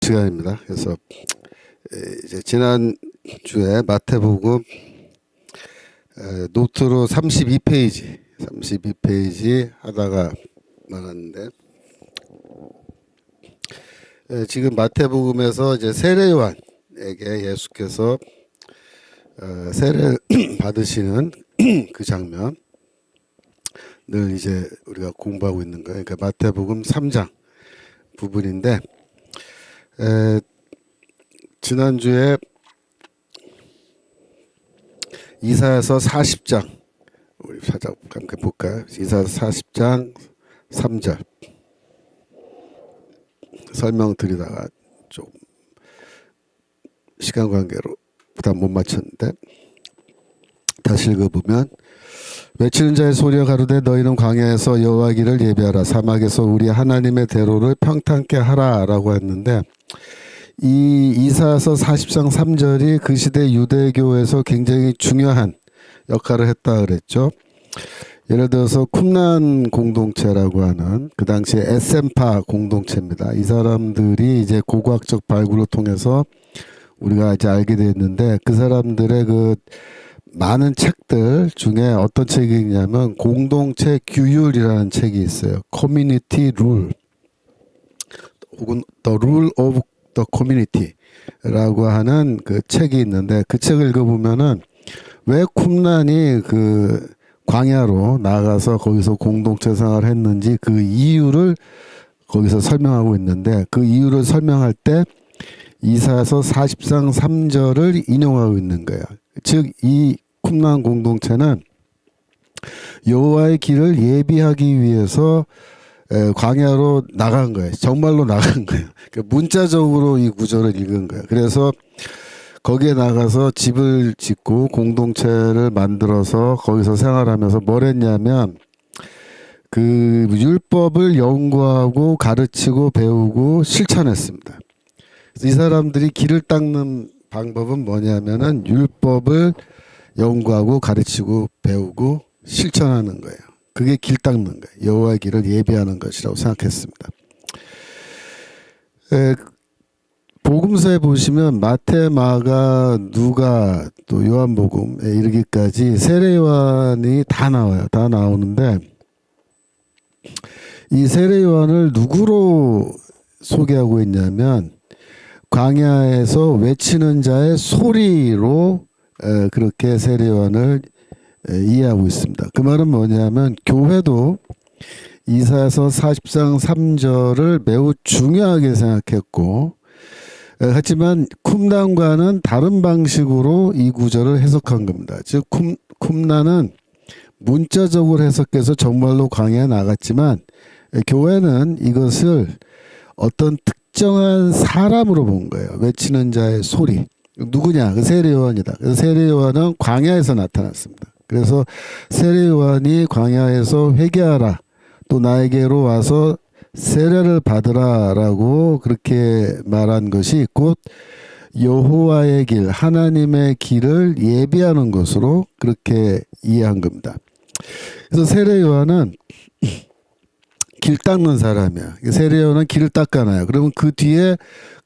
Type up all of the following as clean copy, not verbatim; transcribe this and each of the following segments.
시간입니다. 그래서 이제 지난 주에 마태복음 노트로 32페이지 하다가 말았는데, 지금 마태복음에서 이제 세례 요한에게 예수께서 세례를 받으시는 그 장면을 이제 우리가 공부하고 있는 거예요. 그러니까 마태복음 3장 부분인데, 지난주에 이사야서 40장 우리 살짝 함께 볼까요? 이사야서 40장 3절 설명드리다가 좀 시간 관계로 부담 못 맞췄는데, 다시 읽어보면, 외치는 자의 소리가 가로되 너희는 광야에서 여호와 길을 예비하라, 사막에서 우리 하나님의 대로를 평탄케 하라 라고 했는데, 이 이사야서 40장 3절이 그 시대 유대교에서 굉장히 중요한 역할을 했다 그랬죠. 예를 들어서 쿰란 공동체라고 하는 그 당시에 에센파 공동체입니다. 이 사람들이 이제 고고학적 발굴을 통해서 우리가 이제 알게 됐는데, 그 사람들의 그 많은 책들 중에 어떤 책이 있냐면 공동체 규율이라는 책이 있어요. Community Rule 혹은 The Rule of the Community라고 하는 그 책이 있는데, 그 책을 읽어보면은 왜 쿰란이 그 광야로 나가서 거기서 공동체 생활을 했는지 그 이유를 거기서 설명하고 있는데, 그 이유를 설명할 때 이사야서 40장 3절을 인용하고 있는 거예요. 즉 이 쿰란 공동체는 여호와의 길을 예비하기 위해서 광야로 나간 거예요. 정말로 나간 거예요. 그러니까 문자적으로 이 구절을 읽은 거예요. 그래서 거기에 나가서 집을 짓고 공동체를 만들어서 거기서 생활하면서 뭘 했냐면, 그 율법을 연구하고 가르치고 배우고 실천했습니다. 그래서 이 사람들이 길을 닦는 방법은 뭐냐면은 율법을 연구하고 가르치고 배우고 실천하는 거예요. 그게 길 닦는 거예요. 여호와의 길을 예비하는 것이라고 생각했습니다. 복음서에 보시면 마태, 마가, 누가, 또 요한복음에 이르기까지 세례 요한이 다 나와요. 다 나오는데, 이 세례 요한을 누구로 소개하고 있냐면 광야에서 외치는 자의 소리로 그렇게 세례 요한을 이해하고 있습니다. 그 말은 뭐냐면 교회도 이사야서 40장 3절을 매우 중요하게 생각했고, 하지만 쿰란과는 다른 방식으로 이 구절을 해석한 겁니다. 즉 쿰란은 문자적으로 해석해서 정말로 광야에 나갔지만, 교회는 이것을 어떤 특정한 사람으로 본 거예요. 외치는 자의 소리. 누구냐? 그 세례 요한이다. 그래서 세례 요한은 광야에서 나타났습니다. 그래서 세례 요한이 광야에서 회개하라, 또 나에게로 와서 세례를 받으라라고 그렇게 말한 것이 곧 여호와의 길, 하나님의 길을 예비하는 것으로 그렇게 이해한 겁니다. 그래서 세례 요한은 길 닦는 사람이야. 세례 요한은 길을 닦아놔요. 그러면 그 뒤에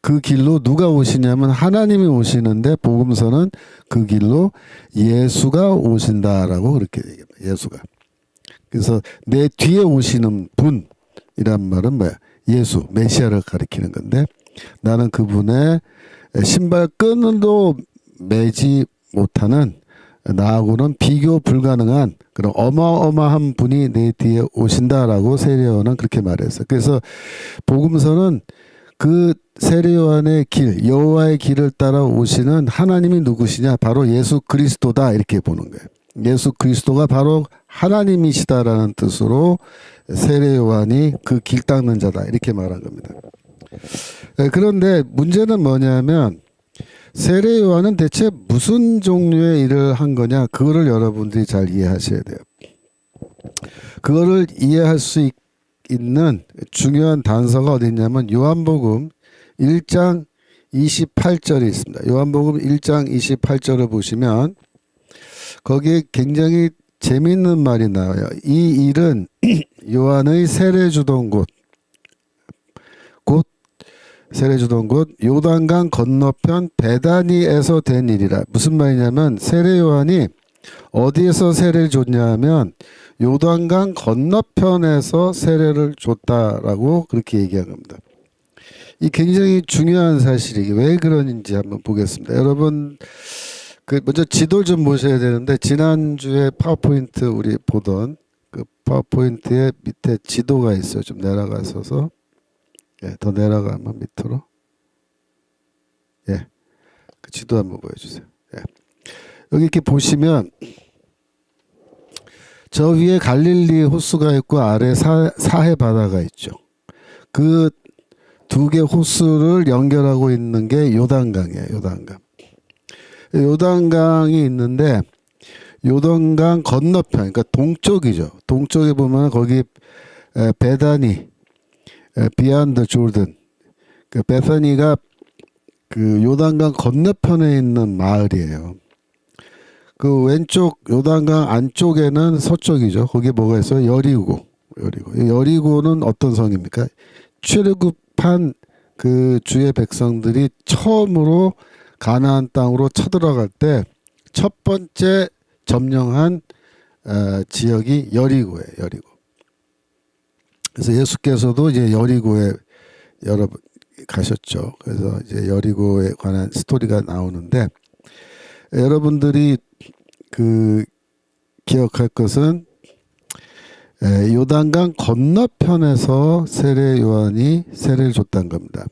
그 길로 누가 오시냐면 하나님이 오시는데, 복음서는 그 길로 예수가 오신다라고 그렇게 얘기합니다. 예수가. 그래서 내 뒤에 오시는 분이란 말은 뭐야? 예수, 메시아를 가리키는 건데, 나는 그분의 신발끈도 매지 못하는, 나하고는 비교 불가능한 그런 어마어마한 분이 내 뒤에 오신다라고 세례 요한은 그렇게 말했어요. 그래서 복음서는 그 세례 요한의 길, 여호와의 길을 따라 오시는 하나님이 누구시냐? 바로 예수 그리스도다, 이렇게 보는 거예요. 예수 그리스도가 바로 하나님이시다라는 뜻으로 세례 요한이 그 길 닦는 자다, 이렇게 말한 겁니다. 그런데 문제는 뭐냐면, 세례 요한은 대체 무슨 종류의 일을 한 거냐? 그거를 여러분들이 잘 이해하셔야 돼요. 그거를 이해할 수 있는 중요한 단서가 어디 있냐면 요한복음 1장 28절이 있습니다. 요한복음 1장 28절을 보시면 거기에 굉장히 재미있는 말이 나와요. 이 일은 요한의 세례 주던 곳, 곧 세례 주던 곳 요단강 건너편 베다니에서 된 일이라. 무슨 말이냐면 세례 요한이 어디에서 세례를 줬냐면 요단강 건너편에서 세례를 줬다라고 그렇게 얘기한 겁니다. 이 굉장히 중요한 사실이 왜 그런지 한번 보겠습니다. 여러분 그 먼저 지도를 좀 보셔야 되는데 지난주에 파워포인트 우리 보던 그 파워포인트의 밑에 지도가 있어요. 좀 내려가셔서 예, 더 내려가면 밑으로 예, 그 지도 한번 보여주세요. 예. 여기 이렇게 보시면 저 위에 갈릴리 호수가 있고 아래 사해 바다가 있죠. 그 두 개 호수를 연결하고 있는 게 요단강이에요. 요단강. 요단강이 있는데 요단강 건너편, 그러니까 동쪽이죠. 동쪽에 보면 거기 베다니, 비안드 조던, 그 베타니가 그 요단강 건너편에 있는 마을이에요. 그 왼쪽 요단강 안쪽에는 서쪽이죠. 거기 뭐가 있어요? 여리고. 여리고는 어떤 성입니까? 출애굽한 그 주의 백성들이 처음으로 가나안 땅으로 쳐들어갈 때 첫 번째 점령한 지역이 여리고예요. 여리고. 그래서 예수께서도 이제 여리고에 여러 번 가셨죠. 그래서 이제 여리고에 관한 스토리가 나오는데 여러분들이 그 기억할 것은 요단강 건너편에서 세례 요한이 세례를 줬다는 겁니다.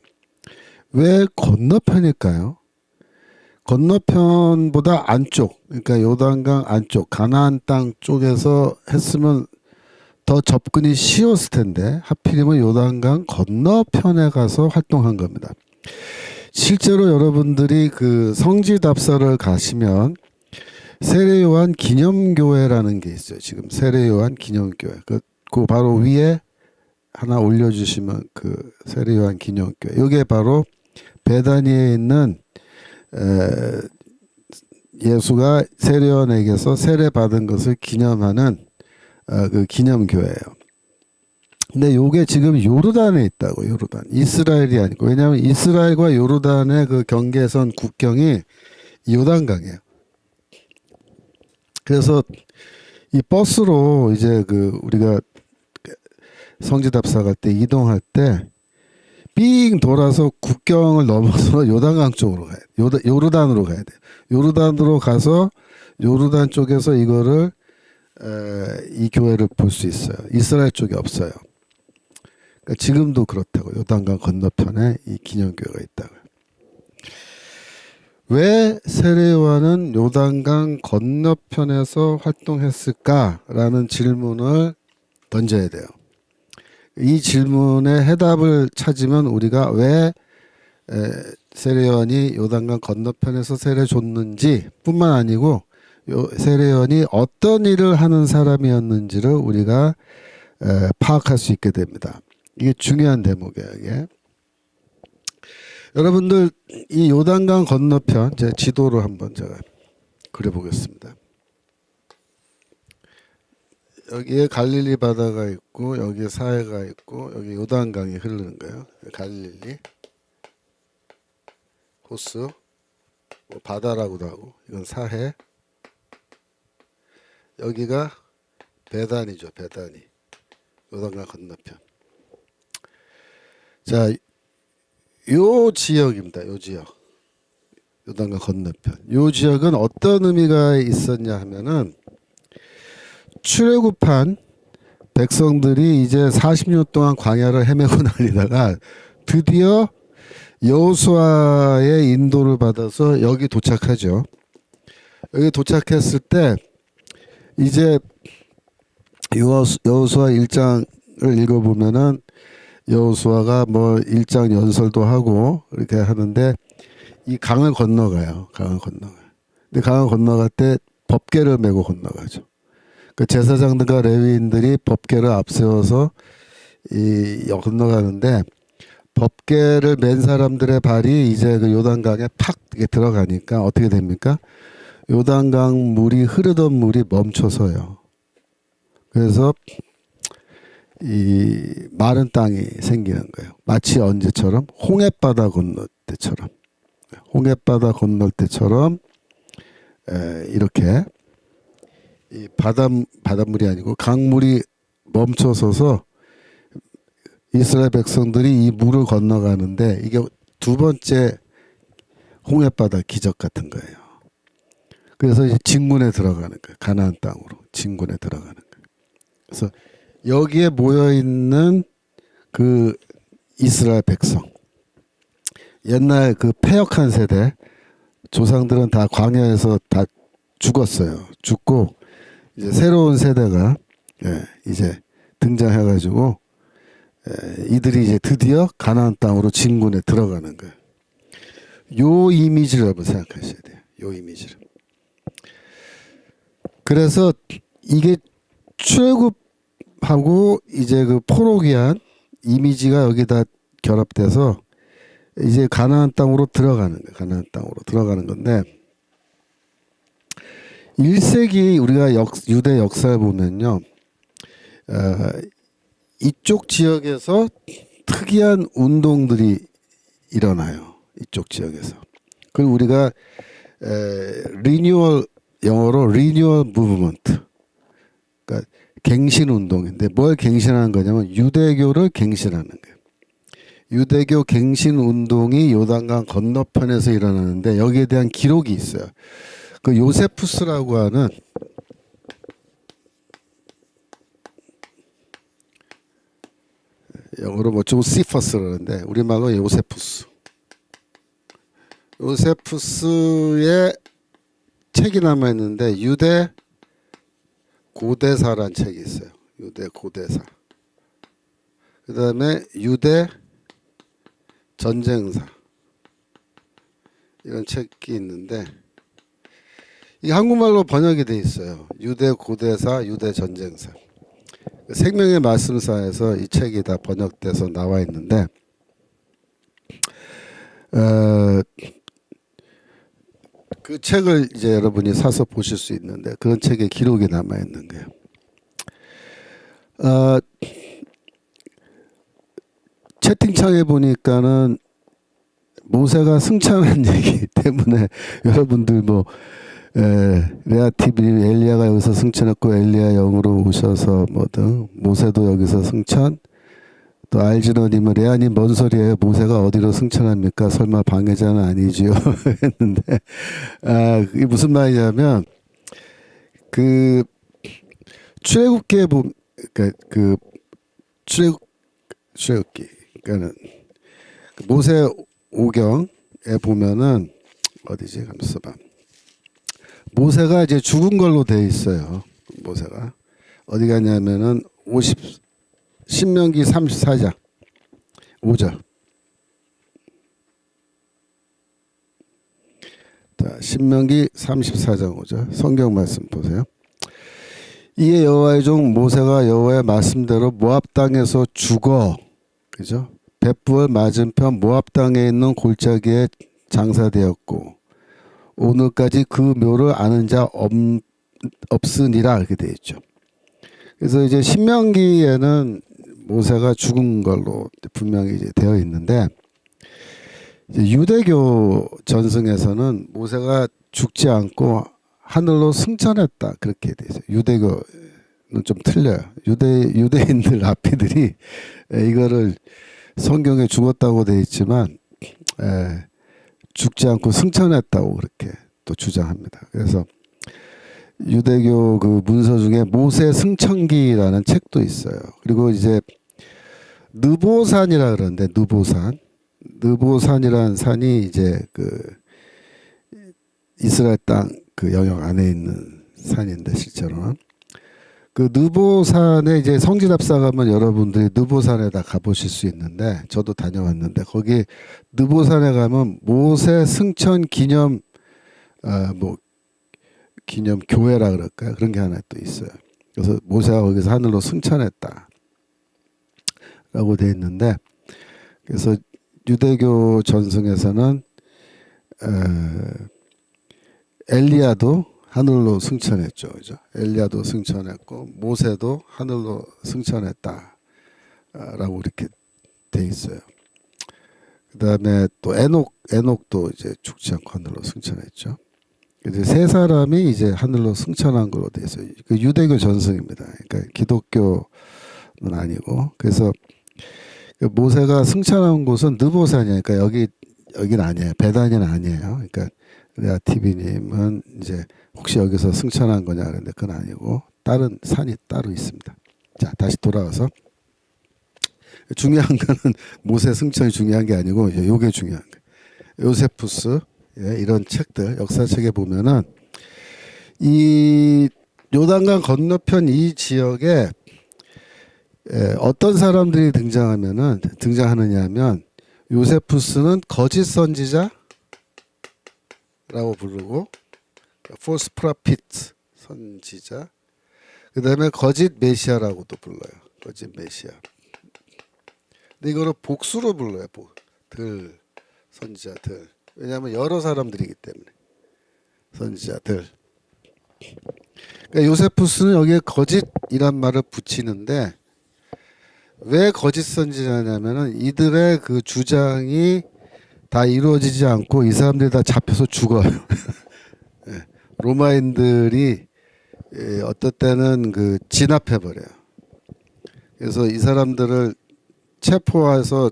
왜 건너편일까요? 건너편보다 안쪽, 그러니까 요단강 안쪽, 가나안 땅 쪽에서 했으면 더 접근이 쉬웠을 텐데 하필이면 요단강 건너편에 가서 활동한 겁니다. 실제로 여러분들이 그 성지답사를 가시면 세례요한 기념교회라는 게 있어요. 지금 세례요한 기념교회. 그 바로 위에 하나 올려주시면 그 세례요한 기념교회. 이게 바로 베다니에 있는 예수가 세례요한에게서 세례받은 것을 기념하는 그 기념교회예요. 근데 요게 지금 요르단에 있다고. 요르단. 이스라엘이 아니고. 왜냐하면 이스라엘과 요르단의 그 경계선 국경이 요단강이에요. 그래서 이 버스로 이제 그 우리가 성지답사 갈 때 이동할 때 삥 돌아서 국경을 넘어서 요단강 쪽으로 가야 돼. 요르단으로 가야 돼. 요르단으로 가서 요르단 쪽에서 이거를 이 교회를 볼 수 있어요. 이스라엘 쪽에 없어요. 그러니까 지금도 그렇다고. 요단강 건너편에 이 기념교회가 있다고요. 왜 세례요한은 요단강 건너편에서 활동했을까라는 질문을 던져야 돼요. 이 질문에 해답을 찾으면 우리가 왜 세례요한이 요단강 건너편에서 세례 줬는지 뿐만 아니고 세례요한이 어떤 일을 하는 사람이었는지를 우리가 파악할 수 있게 됩니다. 이게 중요한 대목이에요. 이게. 여러분들 이 요단강 건너편 제 지도로 한번 제가 그려보겠습니다. 여기에 갈릴리 바다가 있고 여기에 사해가 있고 여기 요단강이 흐르는 거예요. 갈릴리 호수 뭐 바다라고도 하고 이건 사해. 여기가 베다니죠. 베다니. 요단강 건너편. 자, 요 지역입니다. 요 지역. 요단강 건너편. 요 지역은 어떤 의미가 있었냐 하면은 출애굽한 백성들이 이제 40년 동안 광야를 헤매고 날리다가 드디어 여호수아의 인도를 받아서 여기 도착하죠. 여기 도착했을 때 이제 여호수아 1장을 읽어보면은 여호수아가 뭐 1장 연설도 하고 이렇게 하는데 이 강을 건너가요. 강을 건너가요. 근데 강을 건너갈 때 법궤를 메고 건너가죠. 그 제사장들과 레위인들이 법궤를 앞세워서 건너가는데 법궤를 맨 사람들의 발이 이제 그 요단강에 팍 들어가니까 어떻게 됩니까? 요단강 물이 흐르던 물이 멈춰서요. 그래서 이 마른 땅이 생기는 거예요. 마치 언제처럼 홍해바다 건널 때처럼, 홍해바다 건널 때처럼 이렇게 이 바닷물이 아니고 강물이 멈춰서서 이스라엘 백성들이 이 물을 건너가는데 이게 두 번째 홍해바다 기적 같은 거예요. 그래서 이제 진군에 들어가는 거예요. 가나안 땅으로 진군에 들어가는 거예요. 그래서 여기에 모여 있는 그 이스라엘 백성, 옛날 그 패역한 세대 조상들은 다 광야에서 다 죽었어요. 죽고 이제 새로운 세대가 이제 등장해가지고 이들이 이제 드디어 가나안 땅으로 진군에 들어가는 거예요. 요 이미지를 한번 생각하셔야 돼요. 요 이미지를. 그래서 이게 출애굽하고 이제 그 포로기한 이미지가 여기다 결합돼서 이제 가나안 땅으로 들어가는 거예요. 가나안 땅으로 들어가는 건데 1세기 우리가 유대 역사를 보면요. 이쪽 지역에서 특이한 운동들이 일어나요. 이쪽 지역에서. 그걸 우리가 리뉴얼, 영어로 리뉴얼 무브먼트, 그러니까 갱신 운동인데 뭘 갱신하는 거냐면 유대교를 갱신하는 거예요. 유대교 갱신 운동이 요단강 건너편에서 일어나는데 여기에 대한 기록이 있어요. 그 요세푸스라고 하는 영어로 뭐 조시퍼스라는데 우리말로 요세푸스. 요세푸스의 책이 남아 있는데 유대 고대사란 책이 있어요. 유대 고대사. 그다음에 유대 전쟁사 이런 책이 있는데 이 한국말로 번역이 돼 있어요. 유대 고대사, 유대 전쟁사. 생명의 말씀사에서 이 책이 다 번역돼서 나와 있는데 그 책을 이제 여러분이 사서 보실 수 있는데 그런 책에 기록이 남아 있는 거예요. 채팅창에 보니까는 모세가 승천한 얘기 때문에 여러분들 뭐 레아TV 엘리야가 여기서 승천했고 엘리야 영으로 오셔서 뭐든 모세도 여기서 승천, 또 알지너님은 레아님 뭔 소리예요? 모세가 어디로 승천합니까? 설마 방해자는 아니지요? 했는데 그게 무슨 말이냐면 그 출애굽기에 보면 그 출애굽기 그러니까는 그 모세 오경에 보면은 어디지? 가만있어 봐. 모세가 이제 죽은 걸로 돼 있어요. 모세가 어디 가냐면은 신명기 34장 5절. 자, 신명기 34장 5절 성경 말씀 보세요. 이에 여호와의 종 모세가 여호와의 말씀대로 모압 땅에서 죽어, 그죠? 벳부엘 맞은편 모압 땅에 있는 골짜기에 장사되었고 오늘까지 그 묘를 아는 자 없으니라 이렇게 되어 있죠. 그래서 이제 신명기에는 모세가 죽은 걸로 분명히 이제 되어 있는데 이제 유대교 전승에서는 모세가 죽지 않고 하늘로 승천했다 그렇게 돼 있어요. 유대교는 좀 틀려요. 유대인들 앞이들이 이거를 성경에 죽었다고 돼 있지만 죽지 않고 승천했다고 그렇게 또 주장합니다. 그래서 유대교 그 문서 중에 모세 승천기라는 책도 있어요. 그리고 이제 느보산이라 그러는데 느보산이라는 산이 이제 그 이스라엘 땅 그 영역 안에 있는 산인데 실제로는 그 느보산에 이제 성지답사 가면 여러분들이 느보산에다 가보실 수 있는데 저도 다녀왔는데 거기 느보산에 가면 모세 승천 기념 뭐 기념 교회라 그럴까요? 그런 게 하나 또 있어요. 그래서 모세가 거기서 하늘로 승천했다 라고 돼 있는데 그래서 유대교 전승에서는 엘리야도 하늘로 승천했죠. 그죠? 엘리야도 승천했고 모세도 하늘로 승천했다. 이렇게 돼 있어요. 그다음에 또 에녹도 이제 죽지 않고 하늘로 승천했죠. 이제 세 사람이 이제 하늘로 승천한 걸로 돼 있어요. 그 유대교 전승입니다. 그러니까 기독교는 아니고. 그래서 그 모세가 승천한 곳은 느보산이니까 그러니까 여기는 아니에요. 베단이는 아니에요. 그러니까 레아티비님은 이제 혹시 여기서 승천한 거냐 그랬는데 그건 아니고 다른 산이 따로 있습니다. 자, 다시 돌아와서 중요한 거는 모세 승천이 중요한 게 아니고 요게 중요한 거예요. 요세푸스 이런 책들 역사책에 보면은 이 요단강 건너편 이 지역에 어떤 사람들이 등장하느냐면 요세푸스는 거짓 선지자라고 부르고 false prophet 선지자 그다음에 거짓 메시아라고도 불러요. 거짓 메시아. 근데 이거를 복수로 불러요. 선지자들. 왜냐하면 여러 사람들이기 때문에 선지자들. 그러니까 요세푸스는 여기에 거짓이란 말을 붙이는데 왜 거짓 선지자냐면은 이들의 그 주장이 다 이루어지지 않고 이 사람들이 다 잡혀서 죽어요. 로마인들이 어떨 때는 그 진압해 버려요. 그래서 이 사람들을 체포해서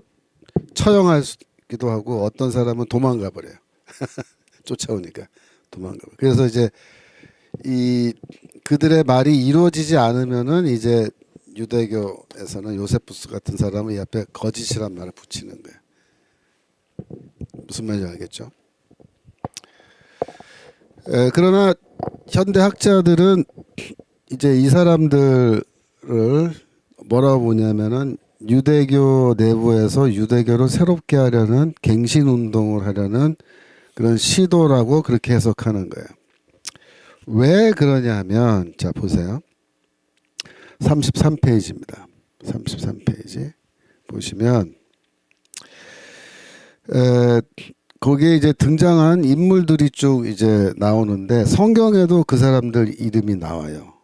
처형하기도 하고 어떤 사람은 도망가 버려요. 쫓아오니까 도망가 버려요. 그래서 이제 이 그들의 말이 이루어지지 않으면은 이제 유대교에서는 요세푸스 같은 사람은 이 앞에 거짓이란 말을 붙이는 거예요. 무슨 말인지 알겠죠? 그러나 현대 학자들은 이제 이 사람들을 뭐라고 보냐면은 유대교 내부에서 유대교를 새롭게 하려는 갱신 운동을 하려는 그런 시도라고 그렇게 해석하는 거예요. 왜 그러냐면 자 보세요. 33페이지입니다. 33페이지 보시면 거기에 이제 등장한 인물들이 쭉 이제 나오는데 성경에도 그 사람들 이름이 나와요.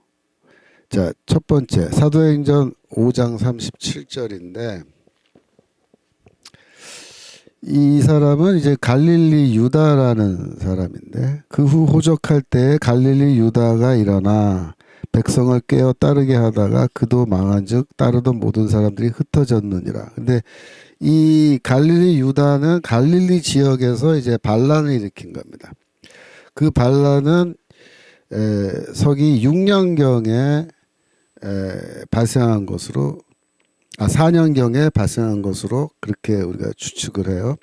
자, 첫 번째 사도행전 5장 37절인데 이 사람은 이제 갈릴리 유다라는 사람인데 그 후 호적할 때 갈릴리 유다가 일어나 백성을 깨어 따르게 하다가 그도 망한즉 따르던 모든 사람들이 흩어졌느니라. 근데 이 갈릴리 유다는 갈릴리 지역에서 이제 반란을 일으킨 겁니다. 그 반란은 서기 6년경에 발생한 것으로 4년경에 발생한 것으로 그렇게 우리가 추측을 해요.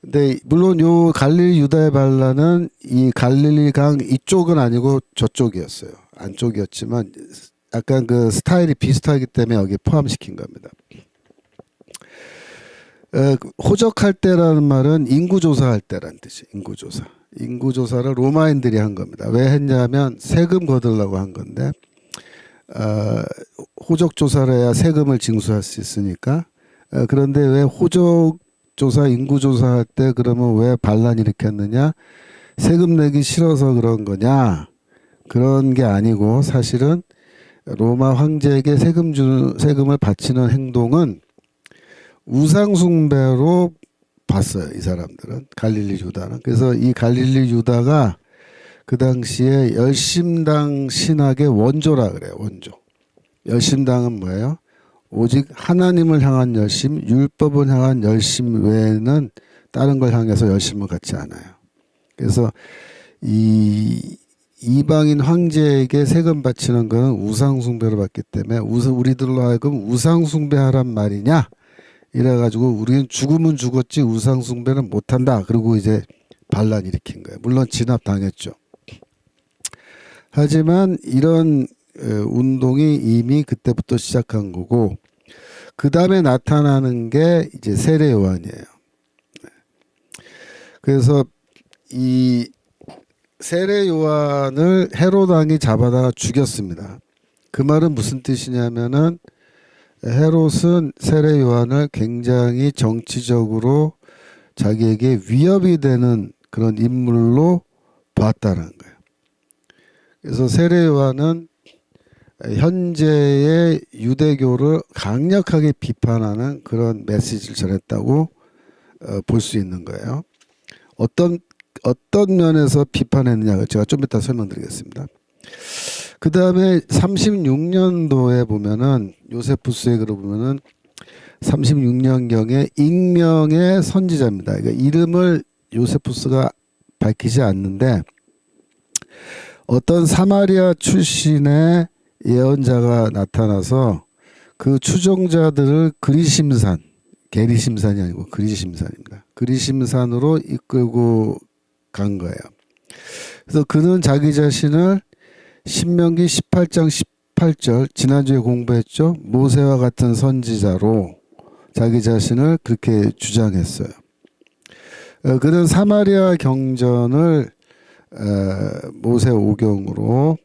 근데 물론 요 갈릴리 유다의 반란은 이 갈릴리 강 이쪽은 아니고 저쪽이었어요. 안쪽이었지만 약간 그 스타일이 비슷하기 때문에 여기 포함시킨 겁니다. 호적할 때라는 말은 인구조사할 때라는 뜻이에요. 인구조사. 인구조사를 로마인들이 한 겁니다. 왜 했냐면 세금 거두려고 한 건데 호적조사를 해야 세금을 징수할 수 있으니까. 그런데 왜 호적조사, 인구조사할 때 그러면 왜 반란 일으켰느냐? 세금 내기 싫어서 그런 거냐? 그런 게 아니고 사실은 로마 황제에게 세금을 바치는 행동은 우상숭배로 봤어요. 이 사람들은 갈릴리 유다는. 그래서 이 갈릴리 유다가 그 당시에 열심당 신학의 원조라 그래요. 원조. 열심당은 뭐예요? 오직 하나님을 향한 열심, 율법을 향한 열심 외에는 다른 걸 향해서 열심을 갖지 않아요. 그래서 이 이방인 황제에게 세금 바치는 것은 우상숭배로 봤기 때문에 우리들로 하여금 우상숭배하란 말이냐? 이래가지고 우리는 죽으면 죽었지 우상숭배는 못한다. 그리고 이제 반란 일으킨 거예요. 물론 진압당했죠. 하지만 이런 운동이 이미 그때부터 시작한 거고 그 다음에 나타나는 게 이제 세례 요한이에요. 그래서 이 세례 요한을 헤롯 왕이 잡아다가 죽였습니다. 그 말은 무슨 뜻이냐면은 헤롯은 세례 요한을 굉장히 정치적으로 자기에게 위협이 되는 그런 인물로 봤다는 거예요. 그래서 세례 요한은 현재의 유대교를 강력하게 비판하는 그런 메시지를 전했다고 볼 수 있는 거예요. 어떤 면에서 비판했느냐 제가 좀 이따 설명드리겠습니다. 그 다음에 36년도에 보면은 요세푸스의 글을 보면은 36년경에 익명의 선지자입니다. 그러니까 이름을 요세푸스가 밝히지 않는데 어떤 사마리아 출신의 예언자가 나타나서 그 추종자들을 그리심산, 게리심산이 아니고 그리심산입니다. 그리심산으로 이끌고 간 거예요. 그래서 그는 자기 자신을 신명기 18장 18절 지난주에 공부했죠. 모세와 같은 선지자로 자기 자신을 그렇게 주장했어요. 그는 사마리아 경전을 모세 오경으로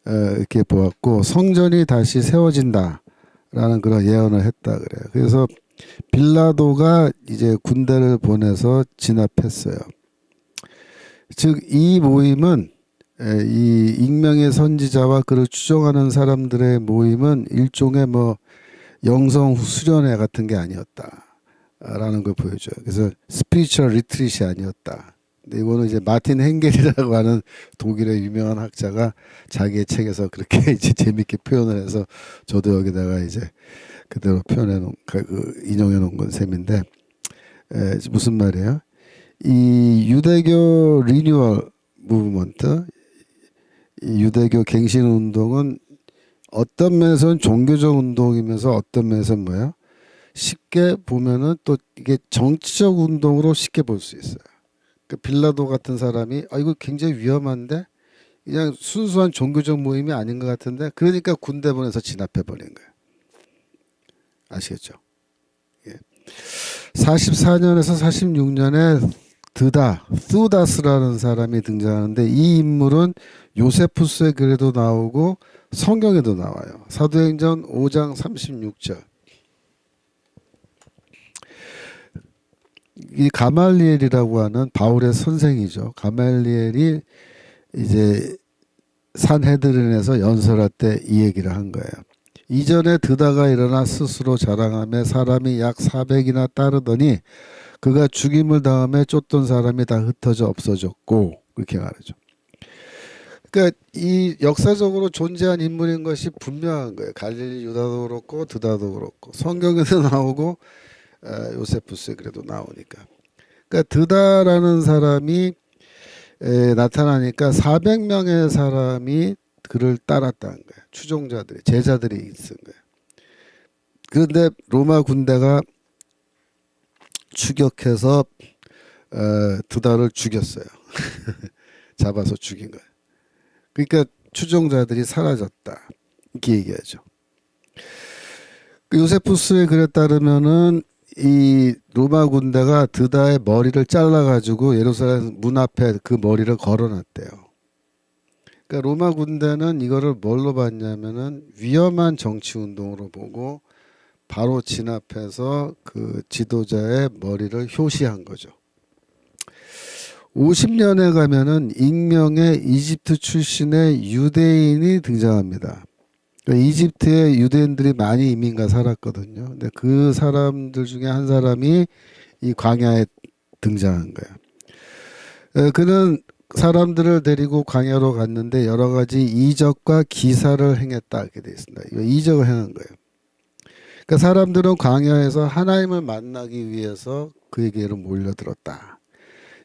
이렇게 보았고 성전이 다시 세워진다라는 그런 예언을 했다 그래요. 그래서 빌라도가 이제 군대를 보내서 진압했어요. 즉 이 모임은 이 익명의 선지자와 그를 추종하는 사람들의 모임은 일종의 뭐 영성 수련회 같은 게 아니었다라는 걸 보여줘요. 그래서 스피리추얼 리트릿이 아니었다. 근데 이거는 이제 마틴 헨겔이라고 하는 독일의 유명한 학자가 자기의 책에서 그렇게 이제 재밌게 표현을 해서 저도 여기다가 이제 그대로 표현해 놓은 인용해 놓은 건 셈인데 무슨 말이에요? 이 유대교 리뉴얼 무브먼트, 이 유대교 갱신 운동은 어떤 면에서는 종교적 운동이면서 어떤 면에서는 뭐예요? 쉽게 보면은 또 이게 정치적 운동으로 쉽게 볼 수 있어요. 그 빌라도 같은 사람이 이거 굉장히 위험한데 그냥 순수한 종교적 모임이 아닌 것 같은데 그러니까 군대 보내서 진압해 버린 거예요. 아시겠죠? 예. 44년에서 46년에 스우다스라는 사람이 등장하는데 이 인물은 요세푸스의 글에도 나오고 성경에도 나와요. 사도행전 5장 36절. 이 가말리엘이라고 하는 바울의 선생이죠. 가말리엘이 이제 산헤드린에서 연설할 때 이 얘기를 한 거예요. 이전에 드다가 일어나 스스로 자랑하며 사람이 약 400이나 따르더니 그가 죽임을 당함에 쫓던 사람이 다 흩어져 없어졌고 그렇게 말하죠. 그러니까 이 역사적으로 존재한 인물인 것이 분명한 거예요. 갈릴리 유다도 그렇고 드다도 그렇고 성경에도 나오고 요세푸스에 그래도 나오니까. 그러니까 드다라는 사람이 나타나니까 400명의 사람이 그를 따랐다는 거예요. 추종자들이, 제자들이 있은 거예요. 그런데 로마 군대가 추격해서 드다를 죽였어요. 잡아서 죽인 거예요. 그러니까 추종자들이 사라졌다. 이렇게 얘기하죠. 요세푸스의 글에 따르면은 이 로마 군대가 드다의 머리를 잘라가지고 예루살렘 문 앞에 그 머리를 걸어놨대요. 그러니까 로마 군대는 이거를 뭘로 봤냐면은 위험한 정치 운동으로 보고 바로 진압해서 그 지도자의 머리를 효시한 거죠. 50년에 가면은 익명의 이집트 출신의 유대인이 등장합니다. 그러니까 이집트에 유대인들이 많이 이민가 살았거든요. 근데 그 사람들 중에 한 사람이 이 광야에 등장한 거예요. 그는 사람들을 데리고 광야로 갔는데 여러 가지 이적과 기사를 행했다 이렇게 되어 있습니다. 이거 이적을 행한 거예요. 그러니까 사람들은 광야에서 하나님을 만나기 위해서 그에게로 몰려들었다.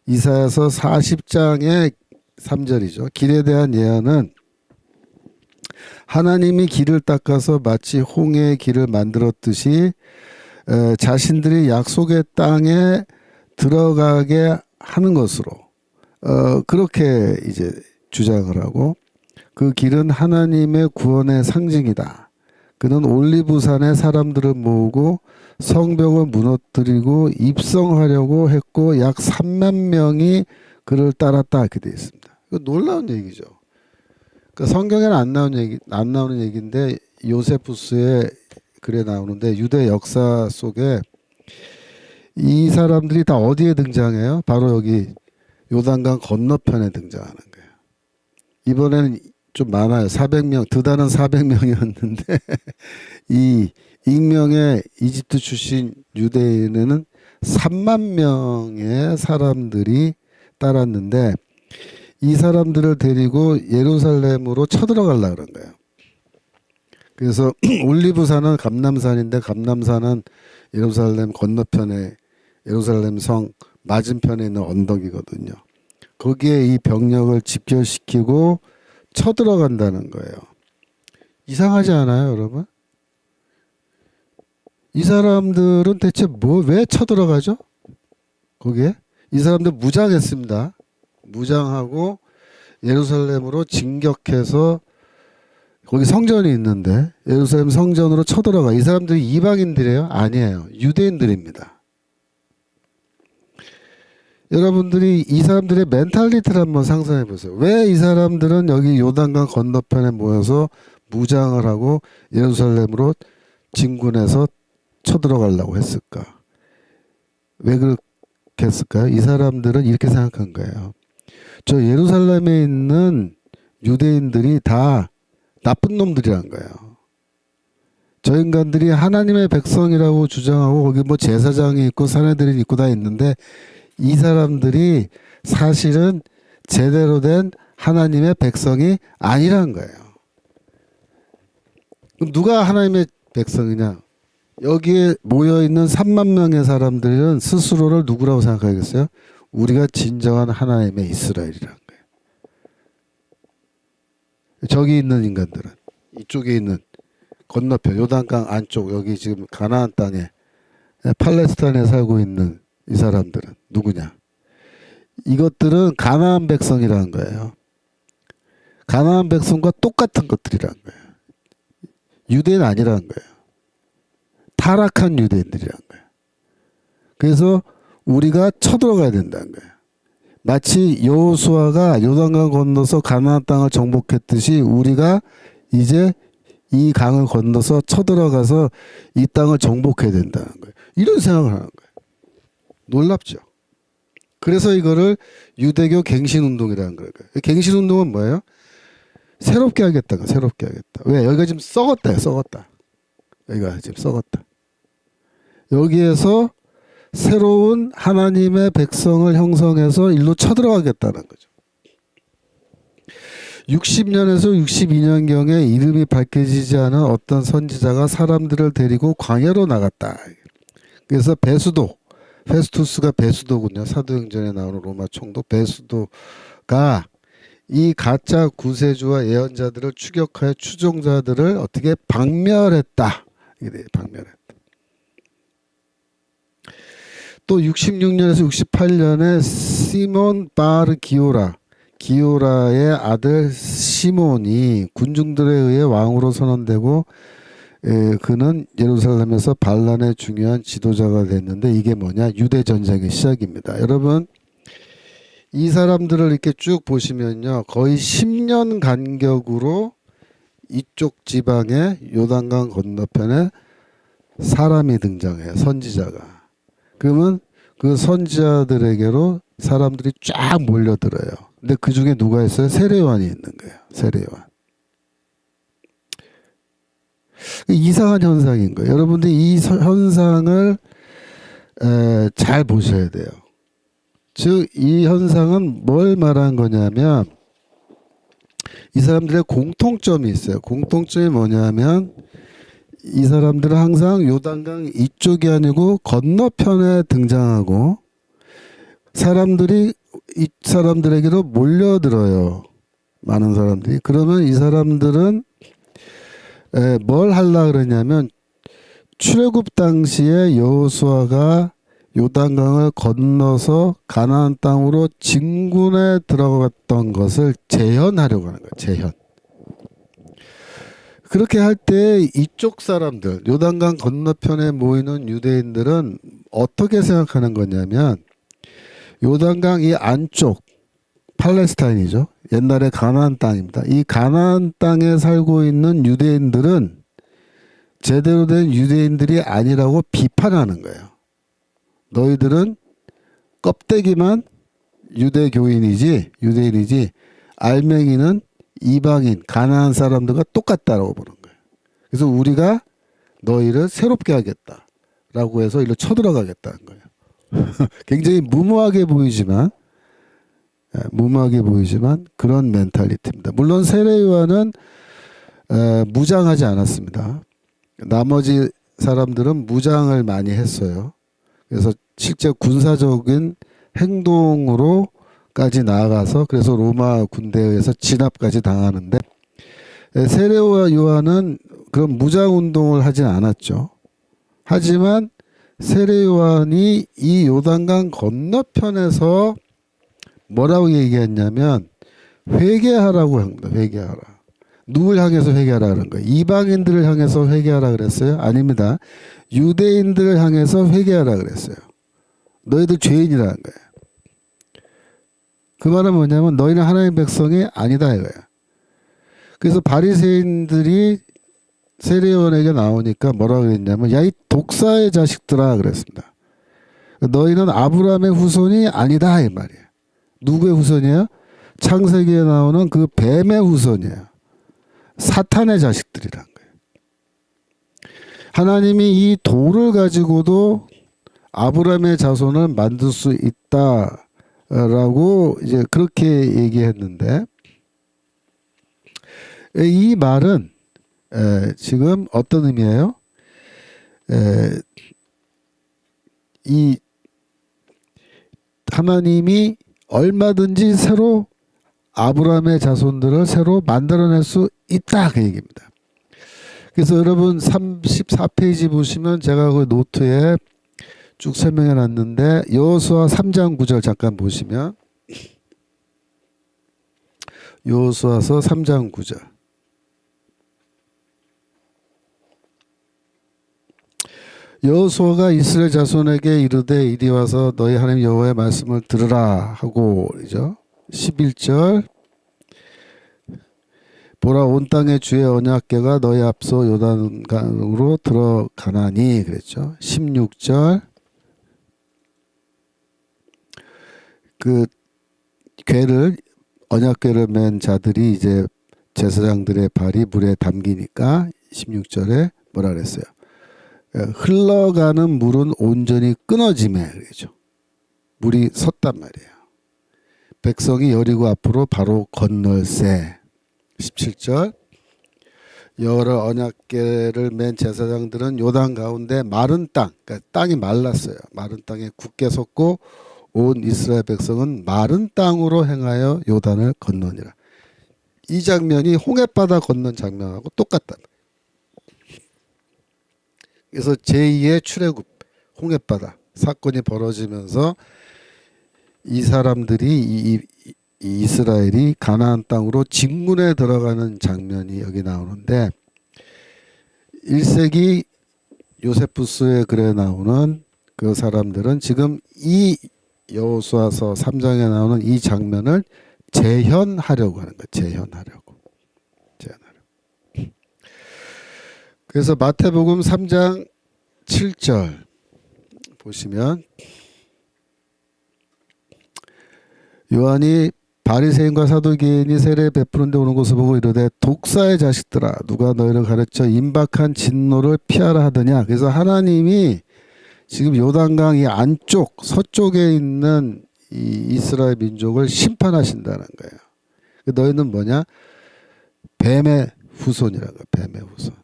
이사야서 40장의 3절이죠. 길에 대한 예언은 하나님이 길을 닦아서 마치 홍해의 길을 만들었듯이 자신들이 약속의 땅에 들어가게 하는 것으로 그렇게 이제 주장을 하고 그 길은 하나님의 구원의 상징이다. 그는 올리브산에 사람들을 모으고 성벽을 무너뜨리고 입성하려고 했고 약 3만 명이 그를 따랐다 이렇게 되어 있습니다. 이거 놀라운 얘기죠. 그러니까 성경에는 안 나오는 얘기인데 요세푸스의 글에 나오는데 유대 역사 속에 이 사람들이 다 어디에 등장해요? 바로 여기 요단강 건너편에 등장하는 거예요. 이번에는 좀 많아요. 400명, 드다는 400명이었는데 이 익명의 이집트 출신 유대인에는 3만 명의 사람들이 따랐는데 이 사람들을 데리고 예루살렘으로 쳐들어가려고 그런 거예요. 그래서 올리브산은 감람산인데 감람산은 예루살렘 건너편에 예루살렘 성 맞은편에 있는 언덕이거든요. 거기에 이 병력을 집결시키고 쳐들어간다는 거예요. 이상하지 않아요, 여러분? 이 사람들은 대체 왜 쳐들어가죠? 거기에? 이 사람들 무장했습니다. 무장하고 예루살렘으로 진격해서 거기 성전이 있는데 예루살렘 성전으로 쳐들어가. 이 사람들이 이방인들이에요? 아니에요. 유대인들입니다. 여러분들이 이 사람들의 멘탈리티를 한번 상상해 보세요. 왜 이 사람들은 여기 요단강 건너편에 모여서 무장을 하고 예루살렘으로 진군해서 쳐들어가려고 했을까? 왜 그렇게 했을까요? 이 사람들은 이렇게 생각한 거예요. 저 예루살렘에 있는 유대인들이 다 나쁜 놈들이란 거예요. 저 인간들이 하나님의 백성이라고 주장하고 거기 뭐 제사장이 있고 사내들이 있고 다 있는데 이 사람들이 사실은 제대로 된 하나님의 백성이 아니란 거예요. 그럼 누가 하나님의 백성이냐? 여기에 모여있는 3만 명의 사람들은 스스로를 누구라고 생각하겠어요? 우리가 진정한 하나님의 이스라엘이라는 거예요. 저기 있는 인간들은 이쪽에 있는 건너편 요단강 안쪽 여기 지금 가나안 땅에 팔레스타인에 살고 있는 이 사람들은 누구냐? 이것들은 가나안 백성이라는 거예요. 가나안 백성과 똑같은 것들이라는 거예요. 유대인 아니라는 거예요. 타락한 유대인들이라는 거예요. 그래서 우리가 쳐들어가야 된다는 거예요. 마치 여호수아가 요단강 건너서 가나안 땅을 정복했듯이 우리가 이제 이 강을 건너서 쳐들어가서 이 땅을 정복해야 된다는 거예요. 이런 생각을 하는 거예요. 놀랍죠. 그래서 이거를 유대교 갱신운동이라는 거예요. 갱신운동은 뭐예요? 새롭게 하겠다. 새롭게 하겠다. 왜? 여기가 지금 썩었다. 썩었다. 여기가 지금 썩었다. 여기에서 새로운 하나님의 백성을 형성해서 일로 쳐들어가겠다는 거죠. 60년에서 62년경에 이름이 밝혀지지 않은 어떤 선지자가 사람들을 데리고 광야로 나갔다. 그래서 페스투스가 베수도군요. 사도행전에 나오는 로마 총독 베수도가 이 가짜 구세주와 예언자들을 추격하여 추종자들을 어떻게 박멸했다. 이게 박멸했다. 또 66년에서 68년에 시몬 바르 기오라의 아들 시몬이 군중들에 의해 왕으로 선언되고 그는 예루살렘에서 반란의 중요한 지도자가 됐는데 이게 뭐냐? 유대 전쟁의 시작입니다. 여러분 이 사람들을 이렇게 쭉 보시면요. 거의 10년 간격으로 이쪽 지방의 요단강 건너편에 사람이 등장해요. 선지자가. 그러면 그 선지자들에게로 사람들이 쫙 몰려들어요. 근데 그 중에 누가 있어요? 세례요한이 있는 거예요. 세례요한. 이상한 현상인 거예요. 여러분들이 이 현상을 잘 보셔야 돼요. 즉 이 현상은 뭘 말하는 거냐면 이 사람들의 공통점이 있어요. 공통점이 뭐냐면 이 사람들은 항상 요단강 이쪽이 아니고 건너편에 등장하고 사람들이 이 사람들에게로 몰려들어요. 많은 사람들이. 그러면 이 사람들은 뭘 하려고 그러냐면 출애굽 당시에 여호수아가 요단강을 건너서 가나안 땅으로 진군에 들어갔던 것을 재현하려고 하는 거예요. 재현. 그렇게 할 때 이쪽 사람들, 요단강 건너편에 모이는 유대인들은 어떻게 생각하는 거냐면 요단강 이 안쪽 팔레스타인이죠. 옛날에 가나안 땅입니다. 이 가나안 땅에 살고 있는 유대인들은 제대로 된 유대인들이 아니라고 비판하는 거예요. 너희들은 껍데기만 유대인이지 알맹이는 이방인 가나안 사람들과 똑같다라고 보는 거예요. 그래서 우리가 너희를 새롭게 하겠다라고 해서 이리로 쳐들어가겠다는 거예요. 굉장히 무모하게 보이지만 그런 멘탈리티입니다. 물론 세례 요한은 무장하지 않았습니다. 나머지 사람들은 무장을 많이 했어요. 그래서 실제 군사적인 행동으로까지 나아가서 그래서 로마 군대에 의해서 진압까지 당하는데 세례 요한은 그런 무장 운동을 하진 않았죠. 하지만 세례 요한이 이 요단강 건너편에서 뭐라고 얘기했냐면 회개하라고 합니다. 회개하라. 누굴 향해서 회개하라 그런 거예요? 이방인들을 향해서 회개하라 그랬어요? 아닙니다. 유대인들을 향해서 회개하라 그랬어요. 너희들 죄인이라는 거예요. 그 말은 뭐냐면 너희는 하나님의 백성이 아니다 이거예요. 그래서 바리새인들이 세례요한에게 나오니까 뭐라고 그랬냐면 야 이 독사의 자식들아 그랬습니다. 너희는 아브라함의 후손이 아니다 이 말이에요. 누구의 후손이에요? 창세기에 나오는 그 뱀의 후손이에요. 사탄의 자식들이란 거예요. 하나님이 이 돌을 가지고도 아브라함의 자손을 만들 수 있다라고 이제 그렇게 얘기했는데 이 말은 지금 어떤 의미예요? 이 하나님이 얼마든지 새로 아브라함의 자손들을 새로 만들어낼 수 있다 그 얘기입니다. 그래서 여러분 34페이지 보시면 제가 그 노트에 쭉 설명해 놨는데 여호수아 3장 9절 잠깐 보시면 여호수아서 3장 9절 여호수아가 이스라엘 자손에게 이르되 이리 와서 너희 하나님 여호와의 말씀을 들으라 하고 그러죠. 11절 보라 온 땅의 주의 언약궤가 너희 앞서 요단강으로 들어가나니 그랬죠. 16절 그 궤를 언약궤를 맨 자들이 이제 제사장들의 발이 물에 담기니까 16절에 뭐라 그랬어요? 흘러가는 물은 온전히 끊어지매 그러죠. 물이 섰단 말이에요. 백성이 여리고 앞으로 바로 건널세. 17절 여러 언약궤를 맨 제사장들은 요단 가운데 마른 땅, 그러니까 땅이 말랐어요. 마른 땅에 굳게 섰고 온 이스라엘 백성은 마른 땅으로 행하여 요단을 건너니라. 이 장면이 홍해바다 건넌 장면하고 똑같다. 그래서 제2의 출애굽 홍해바다 사건이 벌어지면서 이 사람들이 이 이스라엘이 가나안 땅으로 직문에 들어가는 장면이 여기 나오는데 1세기 요세푸스의 글에 나오는 그 사람들은 지금 이 여호수아서 3장에 나오는 이 장면을 재현하려고 하는 거예요. 재현하려고. 그래서 마태복음 3장 7절 보시면 요한이 바리새인과 사두개인이 세례 베푸는 데 오는 것을 보고 이르되 독사의 자식들아 누가 너희를 가르쳐 임박한 진노를 피하라 하더냐. 그래서 하나님이 지금 요단강 이 안쪽 서쪽에 있는 이 이스라엘 민족을 심판하신다는 거예요. 너희는 뭐냐? 뱀의 후손이라고. 뱀의 후손.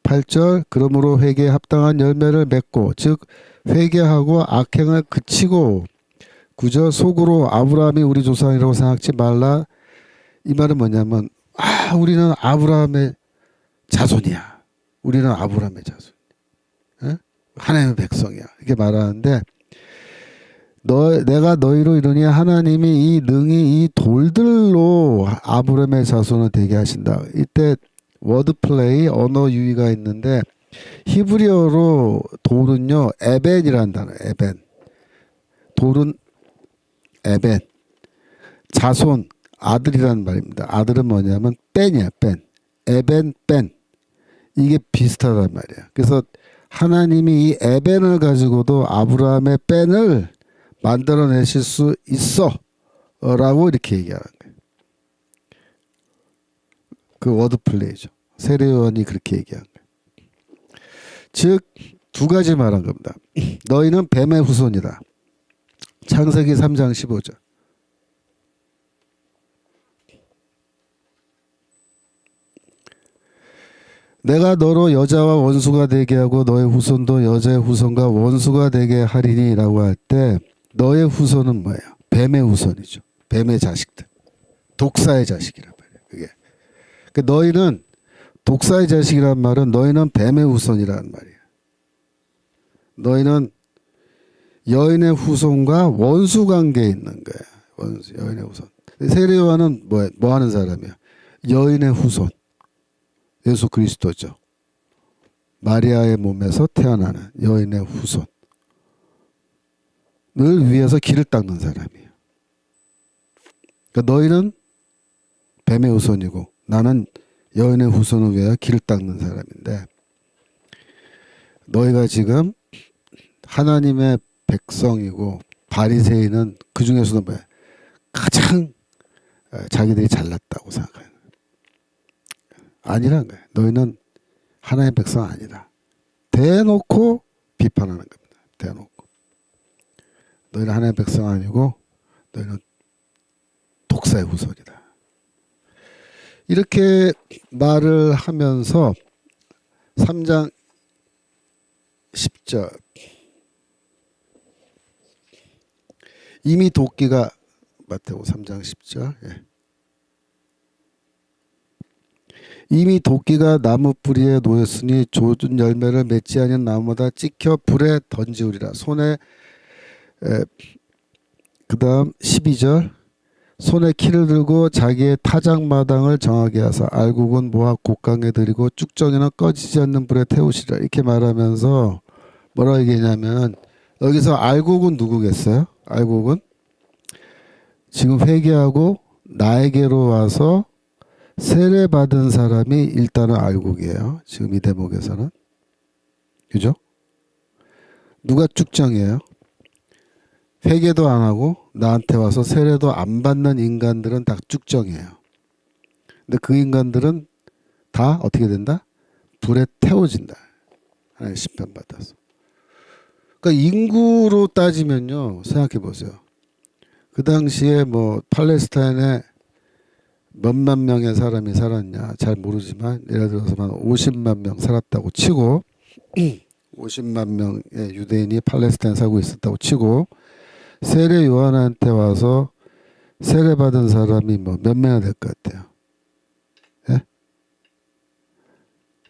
8절 그러므로 회개에 합당한 열매를 맺고 즉 회개하고 악행을 그치고 9절 속으로 아브라함이 우리 조상이라고 생각지 말라. 이 말은 뭐냐면 우리는 아브라함의 자손이야. 우리는 아브라함의 자손. 에? 하나님의 백성이야. 이렇게 말하는데 내가 너희로 이르니 하나님이 이 능히 이 돌들로 아브라함의 자손을 되게 하신다. 이때 워드플레이 언어 유희가 있는데 히브리어로 돌은요 에벤이라는 단어. 에벤. 돌은 에벤. 자손 아들이라는 말입니다. 아들은 뭐냐면 뺀이야. 뺀. 에벤 뺀. 이게 비슷하단 말이야. 그래서 하나님이 이 에벤을 가지고도 아브라함의 뺀을 만들어내실 수 있어 라고 이렇게 얘기하는 거예요. 그 워드 플레이죠. 세례 요한이 그렇게 얘기한 거예요. 즉 두 가지 말한 겁니다. 너희는 뱀의 후손이다. 창세기 3장 15절. 내가 너로 여자와 원수가 되게 하고 너의 후손도 여자의 후손과 원수가 되게 하리니 라고 할 때 너의 후손은 뭐예요? 뱀의 후손이죠. 뱀의 자식들. 독사의 자식이란 말이에요. 그게. 그러니까 너희는 독사의 자식이란 말은 너희는 뱀의 후손이라는 말이에요. 너희는 여인의 후손과 원수 관계에 있는 거예요. 원수, 여인의 후손. 세례 요한은 뭐 하는 사람이에요? 여인의 후손. 예수 그리스도죠. 마리아의 몸에서 태어나는 여인의 후손을 위해서 길을 닦는 사람이에요. 그러니까 너희는 뱀의 후손이고 나는 여인의 후손을 위해 길을 닦는 사람인데 너희가 지금 하나님의 백성이고 바리새인은 그 중에서도 뭐야? 가장 자기들이 잘났다고 생각해요. 아니란 거예요. 너희는 하나님의 백성 아니다. 대놓고 비판하는 겁니다. 대놓고. 너희는 하나님의 백성 아니고 너희는 독사의 후손이다. 이렇게 말을 하면서 3장 10절 이미 도끼가 마태복음 3장 10절 이미 도끼가 나무 뿌리에 놓였으니 좁은 열매를 맺지 않은 나무마다 찍혀 불에 던지우리라. 손에 그 다음 12절 손에 키를 들고 자기의 타작마당을 정하게 하사 알곡은 모아 곡간에 들이고 쭉정이는 꺼지지 않는 불에 태우시라. 이렇게 말하면서 뭐라고 얘기하냐면 여기서 알곡은 누구겠어요? 알곡은 지금 회개하고 나에게로 와서 세례받은 사람이 일단은 알곡이에요. 지금 이 대목에서는. 그죠? 누가 쭉정이에요? 회개도 안 하고 나한테 와서 세례도 안 받는 인간들은 다 쭉정이에요. 근데 그 인간들은 다 어떻게 된다? 불에 태워진다. 하나님 심판받아서. 그러니까 인구로 따지면요. 생각해 보세요. 그 당시에 뭐 팔레스타인에 몇만 명의 사람이 살았냐 잘 모르지만 예를 들어서 한 50만 명 살았다고 치고 50만 명의 유대인이 팔레스타인에 살고 있었다고 치고 세례 요한한테 와서 세례받은 사람이 뭐 몇 명이나 될 것 같아요? 예?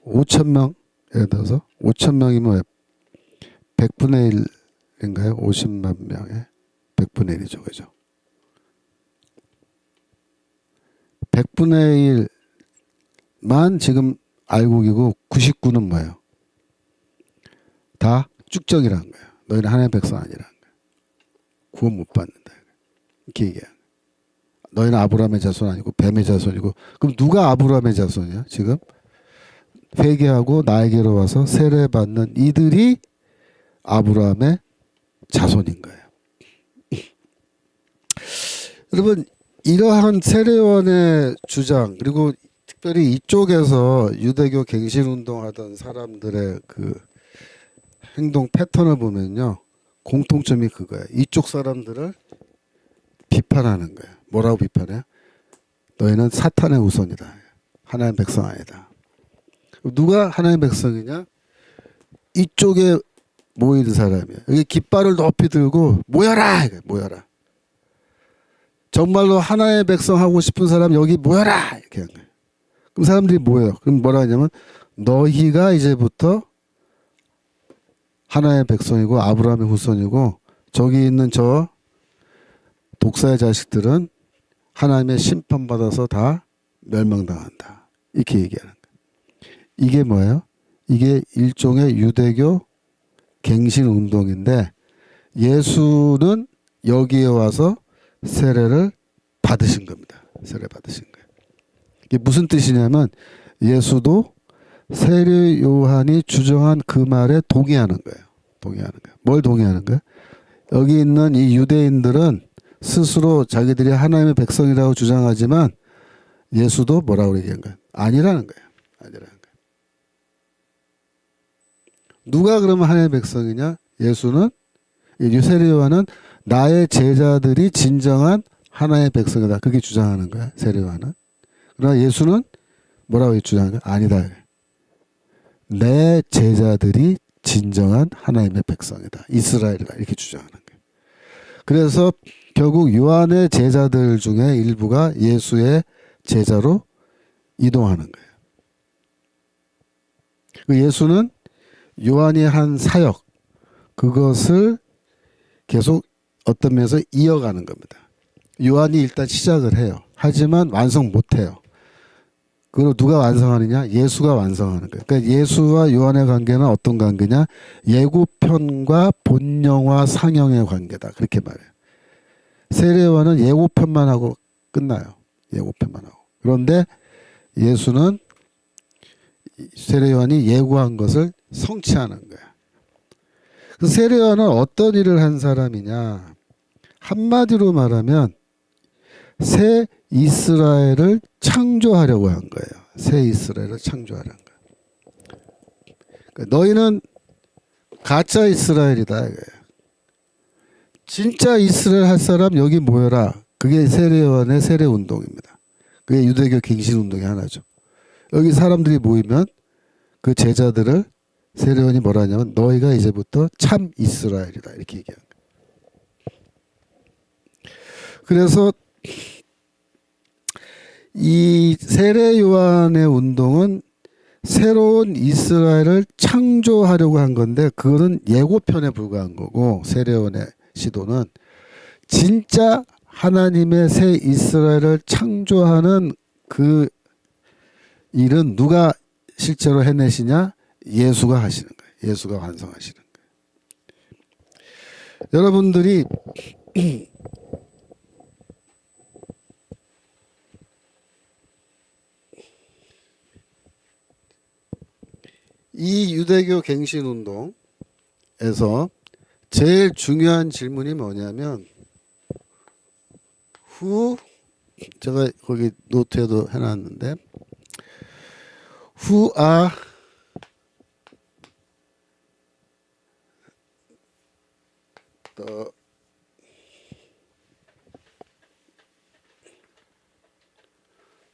5천 명? 예를 들어서 5천 명이면 100분의 1인가요? 50만 명에 100분의 1이죠. 그죠? 100분의 1만 지금 알곡이고 99는 뭐예요? 다 쭉정이라는 거예요. 너희는 하나님의 백성 아니라는 거예요. 구원 못 받는다. 이렇게 얘기해요. 너희는 아브라함의 자손 아니고 뱀의 자손이고 그럼 누가 아브라함의 자손이야? 지금 회개하고 나에게로 와서 세례받는 이들이 아브라함의 자손인 거예요. 여러분 이러한 세례요한의 주장 그리고 특별히 이쪽에서 유대교 갱신운동하던 사람들의 그 행동 패턴을 보면요. 공통점이 그거예요. 이쪽 사람들을 비판하는 거예요. 뭐라고 비판해요? 너희는 사탄의 후손이다. 하나님의 백성 아니다. 누가 하나님의 백성이냐? 이쪽에 모인 사람이에요. 여기 깃발을 높이 들고 모여라! 모여라. 정말로 하나의 백성 하고 싶은 사람 여기 모여라! 이렇게 한 거예요. 그럼 사람들이 모여요. 그럼 뭐라 하냐면 너희가 이제부터 하나의 백성이고 아브라함의 후손이고 저기 있는 저 독사의 자식들은 하나님의 심판받아서 다 멸망당한다. 이렇게 얘기하는 거예요. 이게 뭐예요? 이게 일종의 유대교 갱신운동인데 예수는 여기에 와서 세례를 받으신 겁니다. 세례 받으신 거예요. 이게 무슨 뜻이냐면 예수도 세례 요한이 주장한 그 말에 동의하는 거예요. 동의하는 거예요. 뭘 동의하는 거예요? 여기 있는 이 유대인들은 스스로 자기들이 하나님의 백성이라고 주장하지만 예수도 뭐라고 얘기한 거예요? 아니라는 거예요. 아니라는 거예요. 누가 그러면 하나님의 백성이냐? 예수는, 세례 요한은 나의 제자들이 진정한 하나의 백성이다. 그렇게 주장하는 거야. 세례 요한은. 그러나 예수는 뭐라고 주장하는 거야? 아니다. 내 제자들이 진정한 하나님의 백성이다. 이스라엘이다. 이렇게 주장하는 거예요. 그래서 결국 요한의 제자들 중에 일부가 예수의 제자로 이동하는 거예요. 예수는 요한이 한 사역, 그것을 계속 어떤 면에서 이어가는 겁니다. 요한이 일단 시작을 해요. 하지만 완성 못해요. 그걸 누가 완성하느냐? 예수가 완성하는 거예요. 그러니까 예수와 요한의 관계는 어떤 관계냐? 예고편과 본영화 상영의 관계다. 그렇게 말해요. 세례 요한은 예고편만 하고 끝나요. 예고편만 하고. 그런데 예수는 세례 요한이 예고한 것을 성취하는 거예요. 그 세례 요한은 어떤 일을 한 사람이냐? 한마디로 말하면 새 이스라엘을 창조하려고 한 거예요. 새 이스라엘을 창조하려는 거예요. 그러니까 너희는 가짜 이스라엘이다 이거예요. 진짜 이스라엘 할 사람 여기 모여라. 그게 세례 요한의 세례 운동입니다. 그게 유대교 갱신 운동의 하나죠. 여기 사람들이 모이면 그 제자들을 세례 요한이 뭐라 하냐면 너희가 이제부터 참 이스라엘이다 이렇게 얘기하는 거예요. 그래서 이 세례 요한의 운동은 새로운 이스라엘을 창조하려고 한 건데 그거는 예고편에 불과한 거고 세례 요한의 시도는 진짜 하나님의 새 이스라엘을 창조하는 그 일은 누가 실제로 해내시냐? 예수가 하시는 거예요. 예수가 완성하시는 거예요. 여러분들이 이 유대교 갱신운동에서 제일 중요한 질문이 뭐냐면 제가 거기 노트에도 해놨는데 Who are the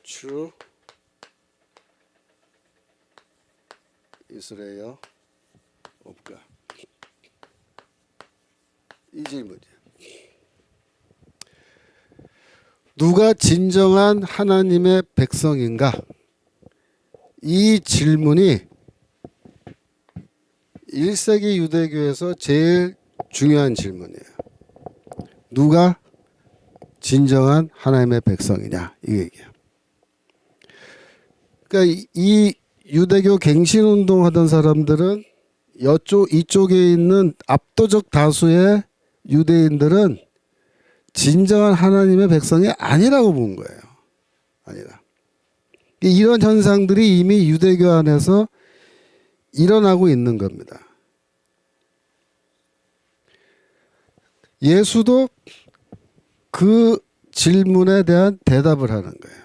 true Israel of God? 이 질문이에요. 누가 진정한 하나님의 백성인가? 이 질문이 1세기 유대교에서 제일 중요한 질문이에요. 누가 진정한 하나님의 백성이냐? 이 얘기예요. 그러니까 이 유대교 갱신운동 하던 사람들은 이쪽에 있는 압도적 다수의 유대인들은 진정한 하나님의 백성이 아니라고 본 거예요. 아니다. 이런 현상들이 이미 유대교 안에서 일어나고 있는 겁니다. 예수도 그 질문에 대한 대답을 하는 거예요.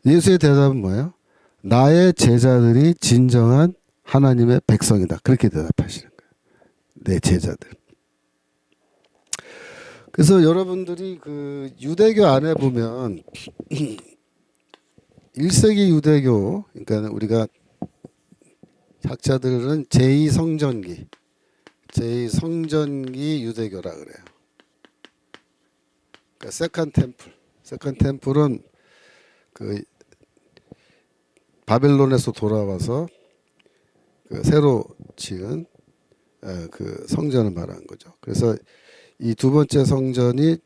예수의 대답은 뭐예요? 나의 제자들이 진정한 하나님의 백성이다. 그렇게 대답하시는 거예요. 내 제자들. 그래서 여러분들이 그 유대교 안에 보면 1세기 유대교, 그러니까 우리가 학자들은 제2성전기 유대교라 그래요. 그러니까 세컨 템플은 그 바벨론에서 돌아와서 그 새로 지은 그 성전을 말하는 거죠. 그래서 이 두 번째 성전이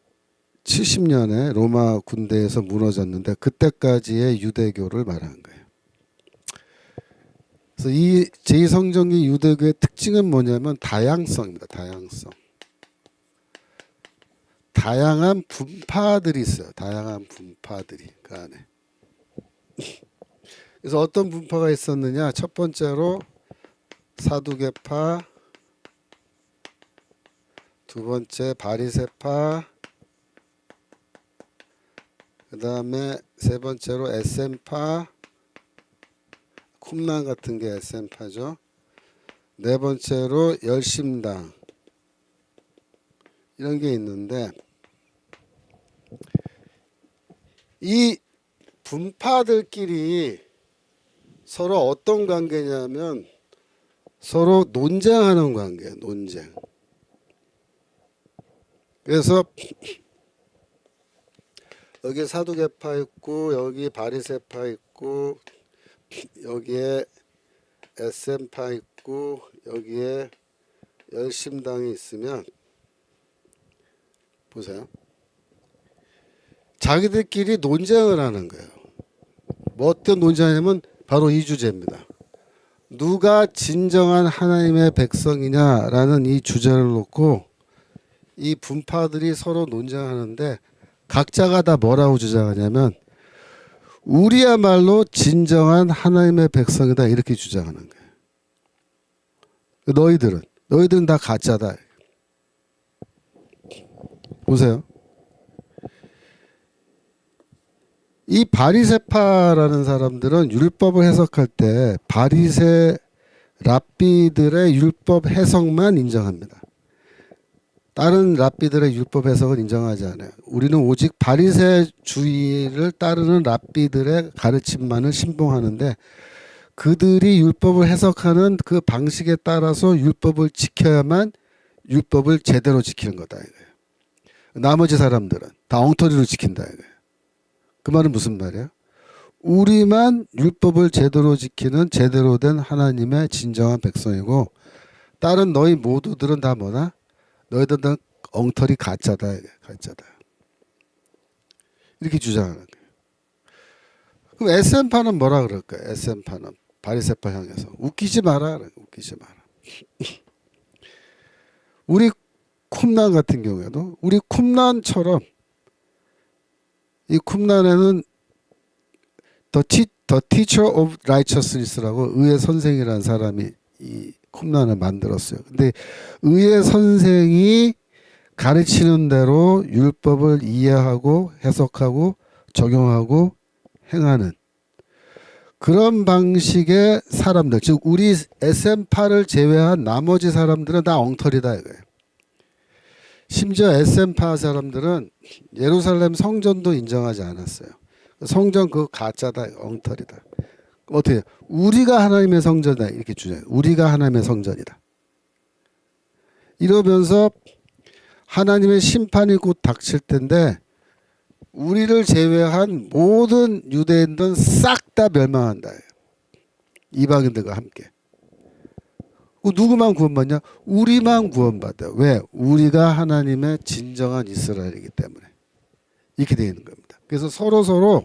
70년에 로마 군대에서 무너졌는데 그때까지의 유대교를 말하는 거예요. 그래서 이 제2성전기 유대교의 특징은 뭐냐면 다양성입니다. 다양한 분파들이 있어요. 다양한 분파들이 그 안에. 그래서 어떤 분파가 있었느냐? 첫 번째로 사두개파, 두 번째 바리새파, 그 다음에 세 번째로 에셈파, 쿰란 같은 게 SM파죠. 네 번째로 열심당 이런 게 있는데 이 분파들끼리 서로 어떤 관계냐면 서로 논쟁하는 관계예요. 논쟁. 그래서 여기 사두개파 있고 여기 바리새파 있고 여기에 SM파 있고 여기에 열심당이 있으면 보세요. 자기들끼리 논쟁을 하는 거예요. 뭐 어떤 논쟁이냐면 바로 이 주제입니다. 누가 진정한 하나님의 백성이냐라는 이 주제를 놓고 이 분파들이 서로 논쟁하는데 각자가 다 뭐라고 주장하냐면 우리야말로 진정한 하나님의 백성이다 이렇게 주장하는 거예요. 너희들은 다 가짜다. 보세요. 이 바리새파라는 사람들은 율법을 해석할 때 바리새 랍비들의 율법 해석만 인정합니다. 다른 랍비들의 율법 해석은 인정하지 않아요. 우리는 오직 바리새주의를 따르는 랍비들의 가르침만을 신봉하는데 그들이 율법을 해석하는 그 방식에 따라서 율법을 지켜야만 율법을 제대로 지키는 거다 이거예요. 나머지 사람들은 다 엉터리로 지킨다 이거예요. 그 말은 무슨 말이에요? 우리만 율법을 제대로 지키는 제대로 된 하나님의 진정한 백성이고 다른 너희 모두들은 다 뭐나? 너희들은 다 엉터리 가짜다. 가짜다. 이렇게 주장하는 거예요. 그럼 SM파는 뭐라 그럴까요? SM파는 바리새파 향해서 웃기지 마라. 웃기지 마라. 우리 쿰란 같은 경우에도 우리 쿰란처럼 이 쿰란에는 The Teacher of Righteousness라고 의의 선생이라는 사람이 이 쿰란을 만들었어요. 근데 의의 선생이 가르치는 대로 율법을 이해하고 해석하고 적용하고 행하는 그런 방식의 사람들, 즉 우리 SM파를 제외한 나머지 사람들은 다 엉터리다 이거예요. 심지어 SM파 사람들은 예루살렘 성전도 인정하지 않았어요. 성전 그거 가짜다, 엉터리다. 어떻게? 우리가 하나님의 성전이다 이렇게 주장해요. 우리가 하나님의 성전이다. 이러면서 하나님의 심판이 곧 닥칠 텐데 우리를 제외한 모든 유대인들은 싹 다 멸망한다. 이방인들과 함께. 누구만 구원받냐? 우리만 구원받아요. 왜? 우리가 하나님의 진정한 이스라엘이기 때문에. 이렇게 되어 있는 겁니다. 그래서 서로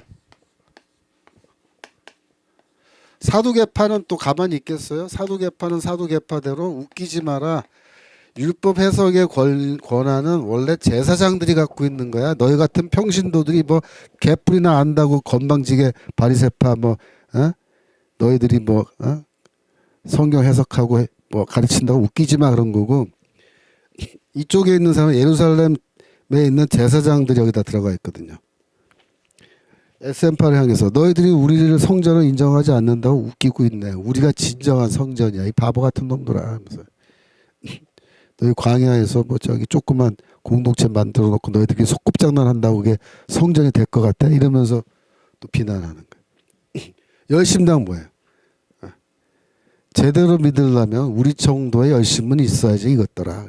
사두개파는 또 가만히 있겠어요? 사두개파는 사두개파대로 웃기지 마라. 율법 해석의 권한은 원래 제사장들이 갖고 있는 거야. 너희 같은 평신도들이 뭐 개뿔이나 안다고 건방지게 바리새파 너희들이 성경 해석하고 뭐 가르친다고 웃기지 마 그런 거고 이쪽에 있는 사람은 예루살렘에 있는 제사장들이 여기다 들어가 있거든요. SM파를 향해서 너희들이 우리를 성전을 인정하지 않는다고 웃기고 있네. 우리가 진정한 성전이야. 이 바보 같은 놈들아 하면서 너희 광야에서 뭐 저기 조그만 공동체 만들어 놓고 너희들이 소꿉장난 한다고 그게 성전이 될 것 같아? 이러면서 또 비난하는 거예요. 열심당 뭐예요? 제대로 믿으려면 우리 정도의 열심은 있어야지 이것더라.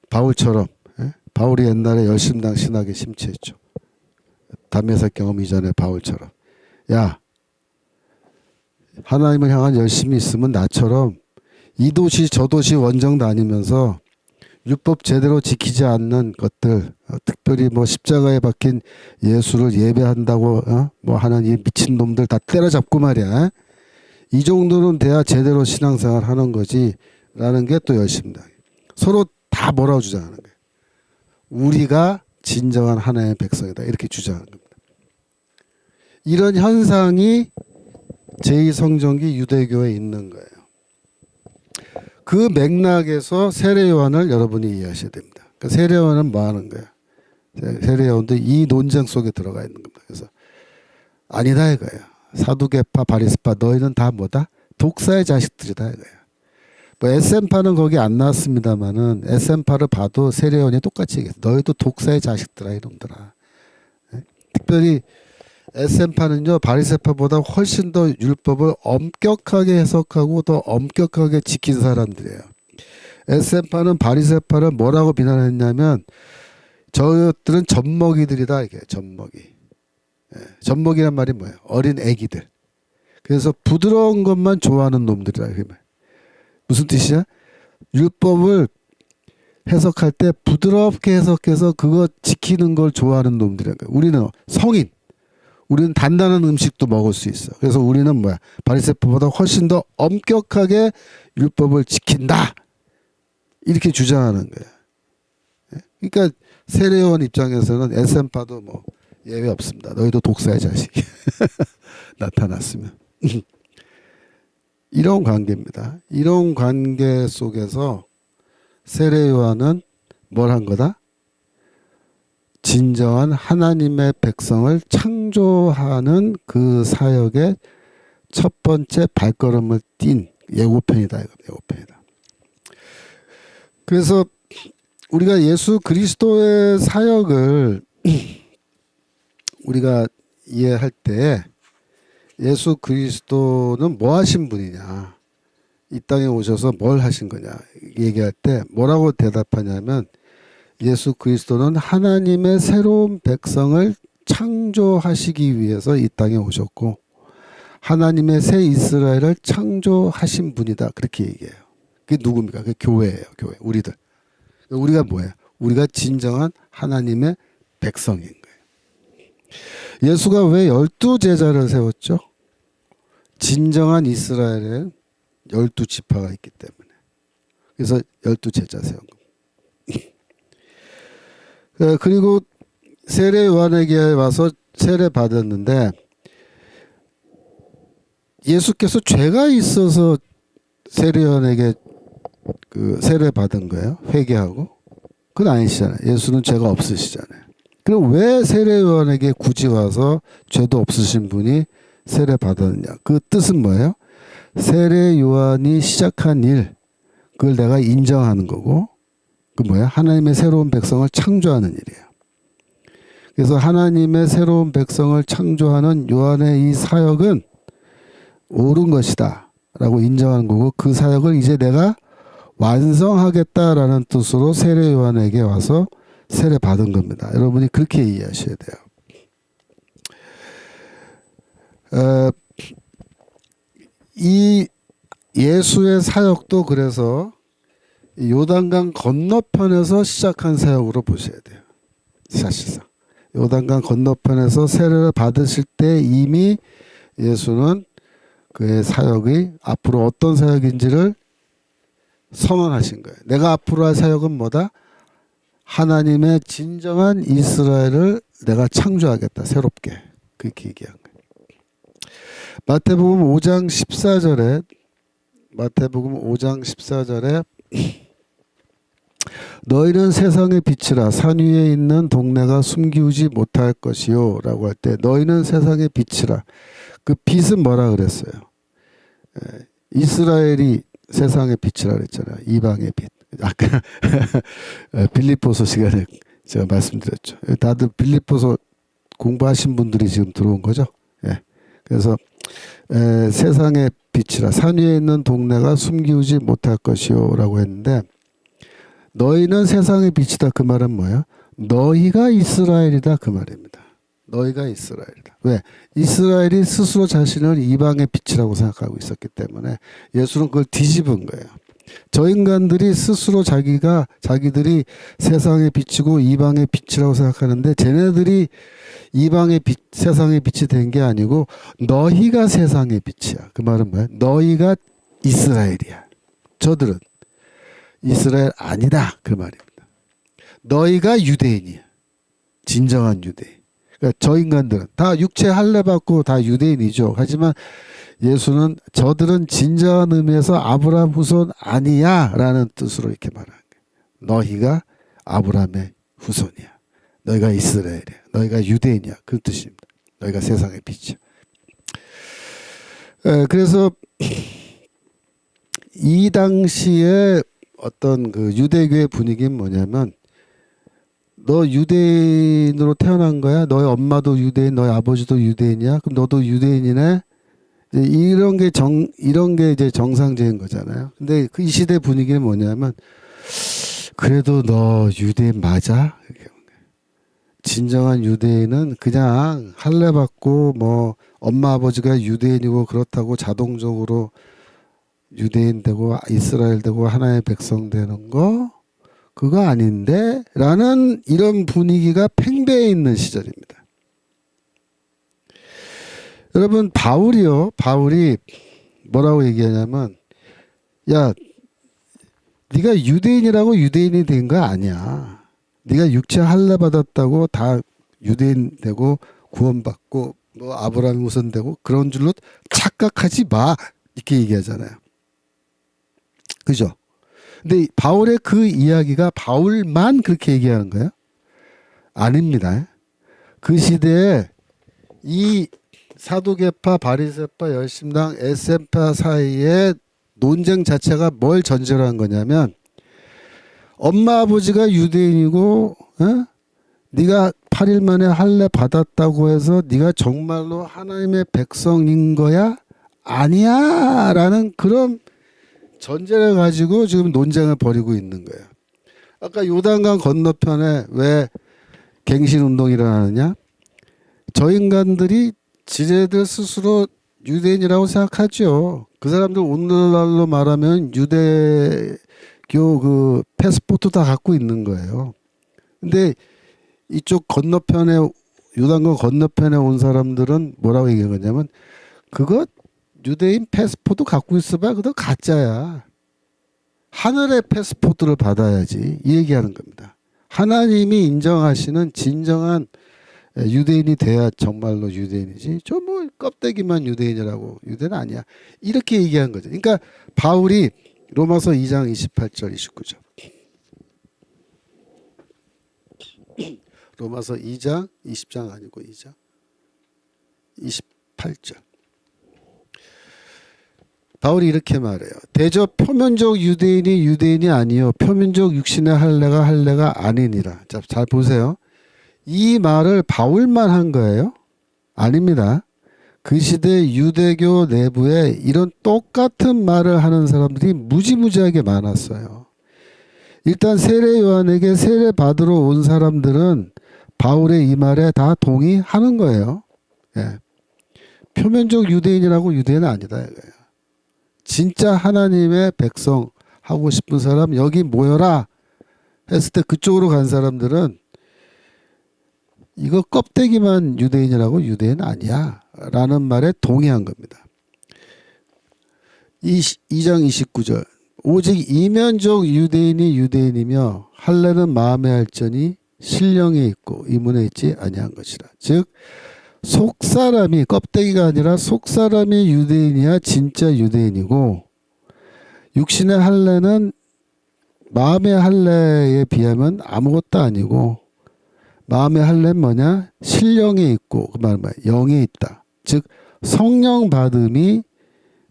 바울처럼 바울이 옛날에 열심당 신학에 심취했죠. 담메색 경험 이전에 바울처럼 야 하나님을 향한 열심이 있으면 나처럼 이 도시 저 도시 원정 다니면서 율법 제대로 지키지 않는 것들 특별히 뭐 십자가에 박힌 예수를 예배한다고 뭐 하는 이 미친놈들 다 때려잡고 말이야. 이 정도는 돼야 제대로 신앙생활 하는 거지 라는 게 또 열심이다. 서로 다 뭐라고 주장하는 거예요. 우리가 진정한 하나님의 백성이다 이렇게 주장하는 겁니다. 이런 현상이 제2성전기 유대교에 있는 거예요. 그 맥락에서 세례요한을 여러분이 이해하셔야 됩니다. 그러니까 세례요한은 뭐 하는 거예요? 세례요한도 이 논쟁 속에 들어가 있는 겁니다. 그래서 아니다 이거예요. 사두개파, 바리새파 너희는 다 뭐다? 독사의 자식들이다 이거예요. 뭐 SM파는 거기 안 나왔습니다만은 SM파를 봐도 세례요한이 똑같이 얘기했어요. 너희도 독사의 자식들아 이놈들아. 특별히 SM파는요 바리새파보다 훨씬 더 율법을 엄격하게 해석하고 더 엄격하게 지킨 사람들이에요. SM파는 바리새파를 뭐라고 비난했냐면 저것들은 젖먹이들이다 이게. 젖먹이. 젖먹이란 말이 뭐예요? 어린 애기들. 그래서 부드러운 것만 좋아하는 놈들이라. 무슨 뜻이야? 율법을 해석할 때 부드럽게 해석해서 그거 지키는 걸 좋아하는 놈들이란 거야. 우리는 성인. 우리는 단단한 음식도 먹을 수 있어. 그래서 우리는 뭐야? 바리새파보다 훨씬 더 엄격하게 율법을 지킨다. 이렇게 주장하는 거야. 그러니까 세례요한 입장에서는 SM파도 뭐 예외 없습니다. 너희도 독사의 자식이 나타났으면. 이런 관계입니다. 이런 관계 속에서 세례요한은 뭘 한 거다? 진정한 하나님의 백성을 창조하는 그 사역의 첫 번째 발걸음을 띈 예고편이다. 예고편이다. 그래서 우리가 예수 그리스도의 사역을 우리가 이해할 때 예수 그리스도는 뭐 하신 분이냐, 이 땅에 오셔서 뭘 하신 거냐 얘기할 때 뭐라고 대답하냐면 예수 그리스도는 하나님의 새로운 백성을 창조하시기 위해서 이 땅에 오셨고 하나님의 새 이스라엘을 창조하신 분이다. 그렇게 얘기해요. 그게 누굽니까? 그게 교회예요. 교회. 우리들. 우리가 뭐예요? 우리가 진정한 하나님의 백성인 거예요. 예수가 왜 12제자를 세웠죠? 진정한 이스라엘에 12지파가 있기 때문에. 그래서 12제자 세운 겁니다. 그리고 세례 요한에게 와서 세례 받았는데 예수께서 죄가 있어서 세례 요한에게 그 세례 받은 거예요. 회개하고. 그건 아니시잖아요. 예수는 죄가 없으시잖아요. 그럼 왜 세례 요한에게 굳이 와서 죄도 없으신 분이 세례 받았느냐? 그 뜻은 뭐예요? 세례 요한이 시작한 일, 그걸 내가 인정하는 거고, 그 뭐야? 하나님의 새로운 백성을 창조하는 일이에요. 그래서 하나님의 새로운 백성을 창조하는 요한의 이 사역은 옳은 것이다 라고 인정하는 거고, 그 사역을 이제 내가 완성하겠다라는 뜻으로 세례 요한에게 와서 세례 받은 겁니다. 여러분이 그렇게 이해하셔야 돼요. 이 예수의 사역도 그래서 요단강 건너편에서 시작한 사역으로 보셔야 돼요. 사실상 요단강 건너편에서 세례를 받으실 때 이미 예수는 그의 사역이 앞으로 어떤 사역인지를 선언하신 거예요. 내가 앞으로 할 사역은 뭐다? 하나님의 진정한 이스라엘을 내가 창조하겠다. 새롭게. 그렇게 얘기한 거예요. 마태복음 5장 14절에 마태복음 5장 14절에 너희는 세상의 빛이라 산 위에 있는 동네가 숨기우지 못할 것이요 라고 할 때 너희는 세상의 빛이라, 그 빛은 뭐라 그랬어요? 이스라엘이 세상의 빛이라 그랬잖아요. 이방의 빛. 아까 빌립보서 시간에 제가 말씀드렸죠. 다들 빌립보서 공부하신 분들이 지금 들어온 거죠. 예. 그래서 세상의 빛이라 산 위에 있는 동네가 숨기우지 못할 것이요 라고 했는데 너희는 세상의 빛이다. 그 말은 뭐예요? 너희가 이스라엘이다. 그 말입니다. 너희가 이스라엘이다. 왜? 이스라엘이 스스로 자신을 이방의 빛이라고 생각하고 있었기 때문에 예수는 그걸 뒤집은 거예요. 저 인간들이 스스로 자기들이 세상의 빛이고 이방의 빛이라고 생각하는데 쟤네들이 이방의 빛, 세상의 빛이 된 게 아니고 너희가 세상의 빛이야. 그 말은 뭐야? 너희가 이스라엘이야. 저들은 이스라엘 아니다. 그 말입니다. 너희가 유대인이야. 진정한 유대인. 그러니까 저 인간들은 다 육체 할례 받고 다 유대인이죠. 하지만 예수는 저들은 진정한 의미에서 아브라함 후손 아니야 라는 뜻으로 이렇게 말하는 거예요. 너희가 아브라함의 후손이야. 너희가 이스라엘이야. 너희가 유대인이야. 그 뜻입니다. 너희가 세상의 빛이야. 그래서 이 당시에 어떤 그 유대교의 분위기는 뭐냐면 너 유대인으로 태어난 거야? 너희 엄마도 유대인, 너희 아버지도 유대인이야? 그럼 너도 유대인이네? 이런 게 이제 정상적인 거잖아요. 근데 그 이 시대 분위기는 뭐냐면 그래도 너 유대인 맞아? 진정한 유대인은 그냥 할례 받고 뭐 엄마 아버지가 유대인이고 그렇다고 자동적으로 유대인 되고 이스라엘 되고 하나의 백성 되는 거 그거 아닌데? 라는 이런 분위기가 팽배해 있는 시절입니다. 여러분 바울이 뭐라고 얘기하냐면 야 네가 유대인이라고 유대인이 된 거 아니야. 네가 육체 할례 받았다고 다 유대인 되고 구원받고 뭐 아브라함 우선되고 그런 줄로 착각하지 마. 이렇게 얘기하잖아요. 그죠? 근데 바울의 그 이야기가 바울만 그렇게 얘기하는 거예요? 아닙니다. 그 시대에 이 사두개파, 바리새파, 열심당, 에세파 사이의 논쟁 자체가 뭘 전제로 한 거냐면 엄마 아버지가 유대인이고 네가 8일 만에 할례 받았다고 해서 네가 정말로 하나님의 백성인 거야? 아니야 라는 그런 전제를 가지고 지금 논쟁을 벌이고 있는 거예요. 아까 요단강 건너편에 왜 갱신운동이 일어나느냐? 저 인간들이 지네들 스스로 유대인이라고 생각하죠. 그 사람들 오늘날로 말하면 유대교 그 패스포트 다 갖고 있는 거예요. 근데 이쪽 건너편에 요단강 건너편에 온 사람들은 뭐라고 얘기한 거냐면 그거 유대인 패스포트 갖고 있어봐야 그거 가짜야. 하늘의 패스포트를 받아야지 이 얘기하는 겁니다. 하나님이 인정하시는 진정한 유대인이 돼야 정말로 유대인이지. 저 뭐 껍데기만 유대인이라고 유대인 아니야. 이렇게 얘기한 거죠. 그러니까 바울이 로마서 2장 28절 29절. 로마서 2장 20장 아니고 2장 28절. 바울이 이렇게 말해요. 대저 표면적 유대인이 유대인이 아니요 표면적 육신의 할례가 아니니라. 자, 잘 보세요. 이 말을 바울만 한 거예요? 아닙니다. 그 시대 유대교 내부에 이런 똑같은 말을 하는 사람들이 무지무지하게 많았어요. 일단 세례 요한에게 세례 받으러 온 사람들은 바울의 이 말에 다 동의하는 거예요. 예. 표면적 유대인이라고 유대인은 아니다 이거예요. 진짜 하나님의 백성 하고 싶은 사람 여기 모여라 했을 때 그쪽으로 간 사람들은 이거 껍데기만 유대인이라고 유대인 아니야 라는 말에 동의한 겁니다. 2장 29절 오직 이면적 유대인이 유대인이며 할례는 마음에 할전이 신령에 있고 이문에 있지 아니한 것이라. 즉 속사람이 껍데기가 아니라 속사람이 유대인이야 진짜 유대인이고 육신의 할례는 마음의 할례에 비하면 아무것도 아니고 마음의 할례는 뭐냐? 신령에 있고 그 말은 뭐야? 영에 있다. 즉 성령 받음이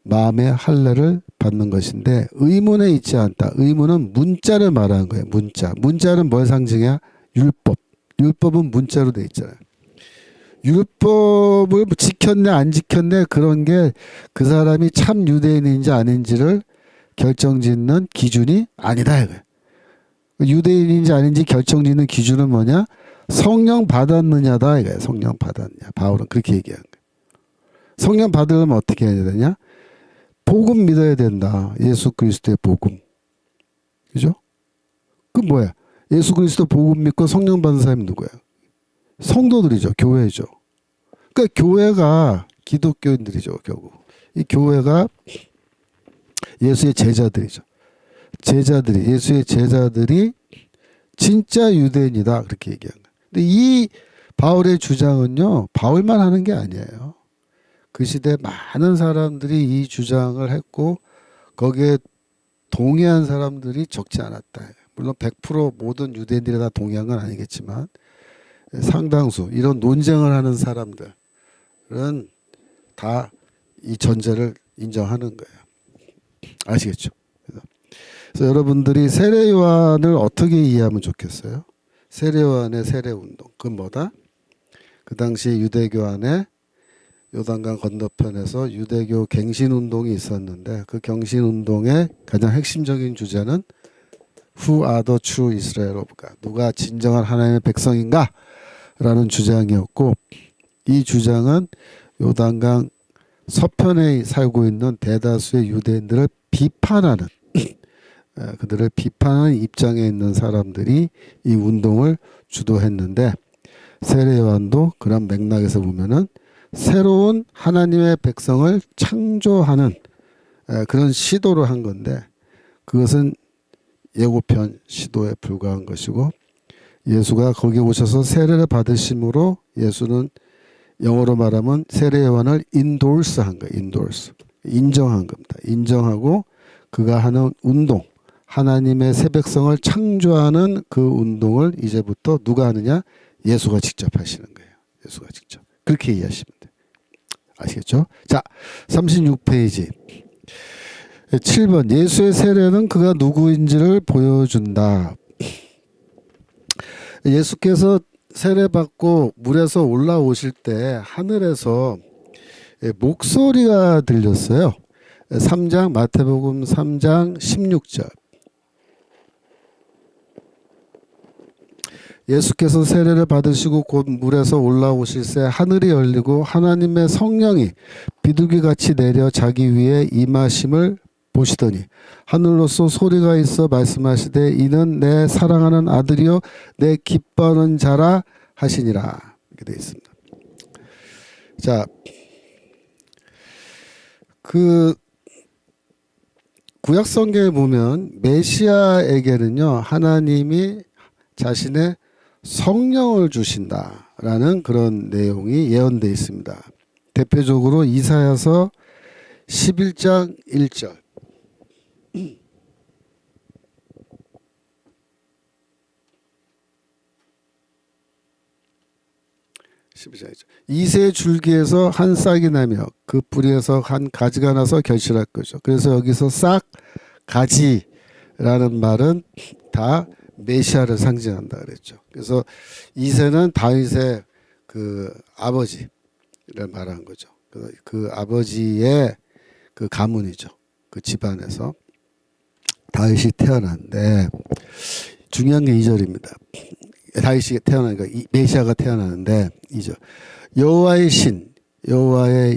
마음의 할례를 받는 것인데 의문에 있지 않다. 의문은 문자를 말하는 거예요. 문자는 뭘 상징해야? 율법. 율법은 문자로 돼 있잖아요. 율법을 지켰네 안 지켰네 그런 게 그 사람이 참 유대인인지 아닌지를 결정짓는 기준이 아니다 이거예요. 유대인인지 아닌지 결정짓는 기준은 뭐냐? 성령 받았느냐다 이거예요. 성령 받았느냐. 바울은 그렇게 얘기한 거예요. 성령 받으려면 어떻게 해야 되냐? 복음 믿어야 된다. 예수 그리스도의 복음. 그죠? 그 뭐야? 예수 그리스도 복음 믿고 성령 받은 사람이 누구야? 성도들이죠. 교회죠. 그러니까 교회가 기독교인들이죠. 결국. 이 교회가 예수의 제자들이죠. 예수의 제자들이 진짜 유대인이다. 그렇게 얘기한 거예요. 근데 이 바울의 주장은요. 바울만 하는 게 아니에요. 그 시대 많은 사람들이 이 주장을 했고 거기에 동의한 사람들이 적지 않았다. 물론 100% 모든 유대인들이 다 동의한 건 아니겠지만 상당수 이런 논쟁을 하는 사람들 다 이 전제를 인정하는 거예요. 아시겠죠? 그래서 여러분들이 세례 요한을 어떻게 이해하면 좋겠어요? 세례 요한의 세례 운동. 그건 뭐다? 그 당시 유대교 안에 요단강 건너편에서 유대교 갱신 운동이 있었는데 그 갱신 운동의 가장 핵심적인 주제는 Who are the true Israel of God? 누가 진정한 하나님의 백성인가? 라는 주장이었고 이 주장은 요단강 서편에 살고 있는 대다수의 유대인들을 비판하는 그들을 비판하는 입장에 있는 사람들이 이 운동을 주도했는데 세례 요한도 그런 맥락에서 보면은 새로운 하나님의 백성을 창조하는 그런 시도를 한 건데 그것은 예고편 시도에 불과한 것이고 예수가 거기 오셔서 세례를 받으심으로 예수는 영어로 말하면 세례 요한을 인도르스한 거예요. 인도르스. 인정한 겁니다. 인정하고 그가 하는 운동, 하나님의 새 백성을 창조하는 그 운동을 이제부터 누가 하느냐? 예수가 직접 하시는 거예요. 예수가 직접. 그렇게 이해하시면 돼요. 아시겠죠? 자, 36페이지. 7번. 예수의 세례는 그가 누구인지를 보여준다. 예수께서 세례받고 물에서 올라오실 때 하늘에서 목소리가 들렸어요. 3장 마태복음 3장 16절. 예수께서 세례를 받으시고 곧 물에서 올라오실새 하늘이 열리고 하나님의 성령이 비둘기같이 내려 자기 위에 임하심을 보시더니 하늘로서 소리가 있어 말씀하시되 이는 내 사랑하는 아들이요 내 기뻐하는 자라 하시니라. 이렇게 되어 있습니다. 자, 그 구약 성경에 보면 메시아에게는요 하나님이 자신의 성령을 주신다라는 그런 내용이 예언되어 있습니다. 대표적으로 이사야서 11장 1절. 이새 줄기에서 한 싹이 나며 그 뿌리에서 한 가지가 나서 결실할 거죠. 그래서 여기서 싹, 가지라는 말은 다 메시아를 상징한다 그랬죠. 그래서 이새는 다윗의 그 아버지를 말한 거죠. 그 아버지의 그 가문이죠. 그 집안에서 다윗이 태어났는데 중요한 게 2절입니다. 다윗이 태어나니까 메시아가 태어나는데 2절. 여호와의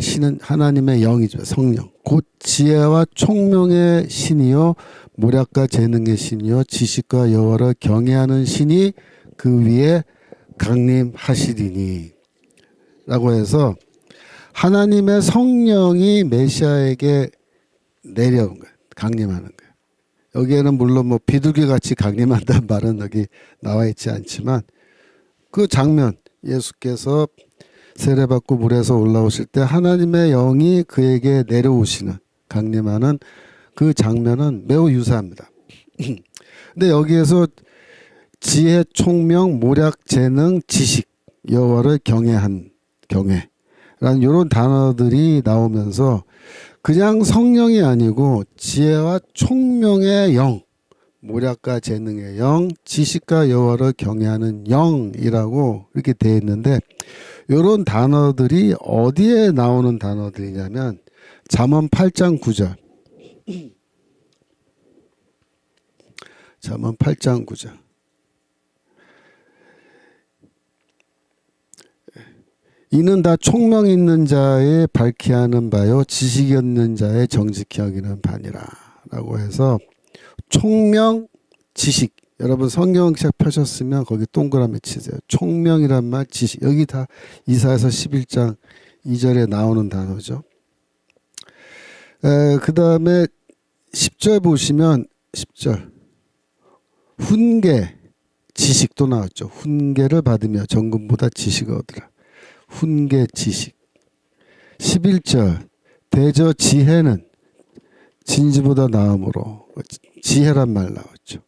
신은 하나님의 영이죠. 성령. 곧 지혜와 총명의 신이요 모략과 재능의 신이요 지식과 여호와를 경외하는 신이 그 위에 강림하시리니 라고 해서 하나님의 성령이 메시아에게 내려온 거예요. 강림하는 거예요. 여기에는 물론 뭐 비둘기같이 강림한다는 말은 여기 나와 있지 않지만 그 장면 예수께서 세례받고 물에서 올라오실 때 하나님의 영이 그에게 내려오시는 강림하는 그 장면은 매우 유사합니다. 근데 여기에서 지혜, 총명, 모략, 재능, 지식, 여호와를 경외라는 이런 단어들이 나오면서 그냥 성령이 아니고 지혜와 총명의 영, 모략과 재능의 영, 지식과 여호와를 경외하는 영이라고 이렇게 되어 있는데 이런 단어들이 어디에 나오는 단어들이냐면 잠언 8장 9절. 잠언 8장 9절. 이는 다 총명 있는 자의 밝히 하는 바요 지식이 없는 자의 정직히 여기는 바니라 라고 해서 총명, 지식. 여러분 성경책 펴셨으면 거기 동그라미 치세요. 총명이란 말, 지식. 여기 다 이사야서 11장 2절에 나오는 단어죠. 그 다음에 10절 보시면 10절 훈계, 지식도 나왔죠. 훈계를 받으며 정금보다 지식을 얻으라. 훈계, 지식. 11절 대저 지혜는 진지보다 나음으로 지혜란 말 나왔죠.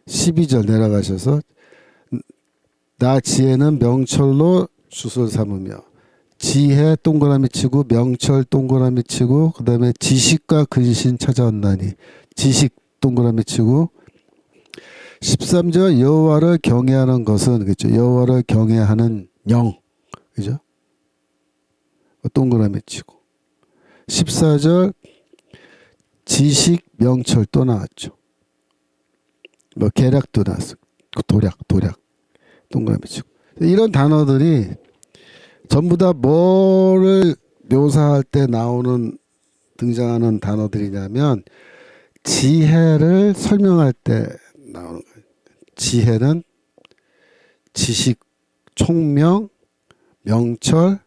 12절 내려가셔서 나 지혜는 명철로 주 삼으며 지혜 동그라미 치고 명철 동그라미 치고 그 다음에 지식과 근신 찾아온다니 지식 동그라미 치고 13절 여호와를 경외하는 것은 그렇죠. 여호와를 경외하는 영 그죠? 동그라미 치고 14절 지식 명철 또 나왔죠. 뭐 계략도 나왔어. 도략 동그라미 치고 이런 단어들이 전부 다 뭐를 묘사할 때 나오는 등장하는 단어들이냐면 지혜를 설명할 때 나오는 거예요. 지혜는 지식, 총명, 명철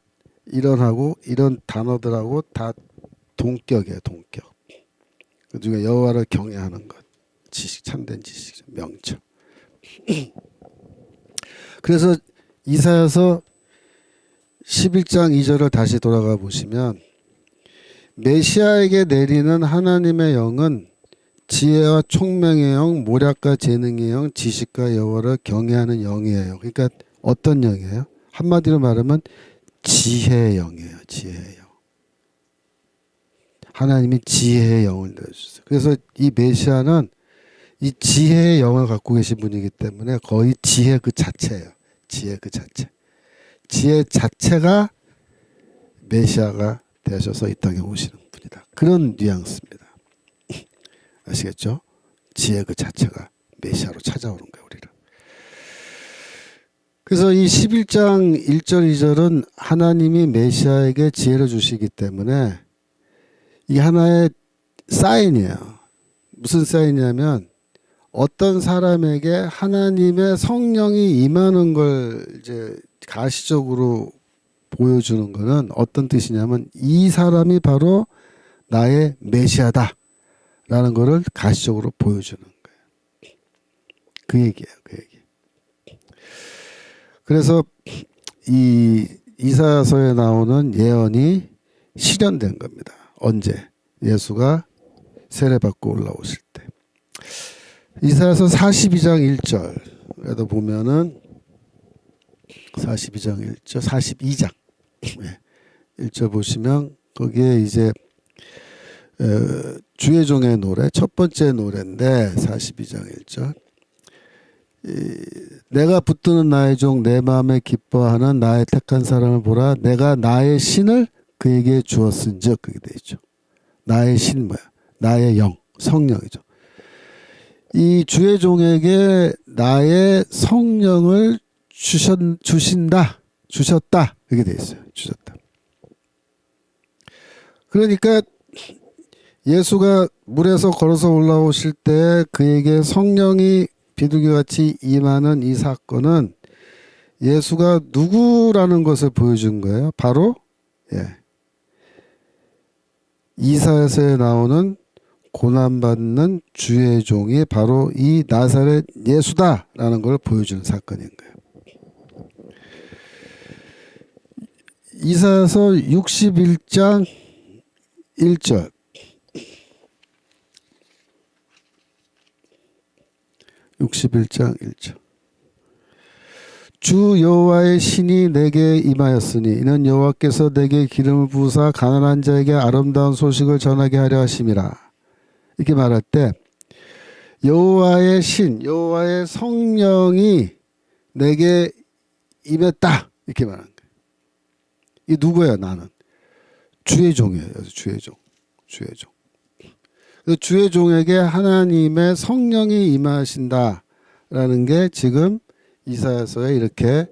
이런 단어들하고 다 동격이에요. 동격. 그중에 여호와를 경외하는 것, 지식, 참된 지식, 명철. 그래서 이사야서 11장 2절을 다시 돌아가 보시면 메시아에게 내리는 하나님의 영은 지혜와 총명의 영, 모략과 재능의 영, 지식과 여호와를 경외하는 영이에요. 그러니까 어떤 영이에요? 한마디로 말하면 지혜의 영이에요. 지혜의 영. 하나님이 지혜의 영을 내주셨어요. 그래서 이 메시아는 이 지혜의 영을 갖고 계신 분이기 때문에 거의 지혜 그 자체예요. 지혜 그 자체. 지혜 자체가 메시아가 되셔서 이 땅에 오시는 분이다. 그런 뉘앙스입니다. 아시겠죠? 지혜 그 자체가 메시아로 찾아오는 거예요. 우리를. 그래서 이 11장 1절 2절은 하나님이 메시아에게 지혜를 주시기 때문에 이 하나의 사인이에요. 무슨 사인이냐면 어떤 사람에게 하나님의 성령이 임하는 걸 이제 가시적으로 보여주는 것은 어떤 뜻이냐면 이 사람이 바로 나의 메시아다 라는 것을 가시적으로 보여주는 거예요. 그 얘기예요. 그 얘기. 그래서 이 이사야서에 나오는 예언이 실현된 겁니다. 언제? 예수가 세례받고 올라오실 때. 이사야서 42장 1절에도 보면은 42장 1절, 42장 1절 보시면 거기에 이제 주의 종의 노래 첫 번째 노래인데 42장 1절 내가 붙드는 나의 종 내 마음에 기뻐하는 나의 택한 사람을 보라 내가 나의 신을 그에게 주었은즉 그게 돼 있죠. 나의 신 뭐야? 나의 영 성령이죠. 이 주의 종에게 나의 성령을 주셨다 이렇게 돼 있어요. 주셨다. 그러니까 예수가 물에서 걸어서 올라오실 때 그에게 성령이 비둘기같이 임하는 이 사건은 예수가 누구라는 것을 보여준 거예요. 바로 이사야서에 나오는 고난받는 주의 종이 바로 이 나사렛 예수다라는 걸 보여주는 사건인 거예요. 이사야서 61장 1절 주 여호와의 신이 내게 임하였으니 이는 여호와께서 내게 기름을 부으사 가난한 자에게 아름다운 소식을 전하게 하려 하심이라. 이렇게 말할 때 여호와의 신, 여호와의 성령이 내게 임했다 이렇게 말하는 거예요. 이 누구야? 나는 주의 종이에요. 주의 종. 주의 종에게 하나님의 성령이 임하신다라는 게 지금 이사야서에 이렇게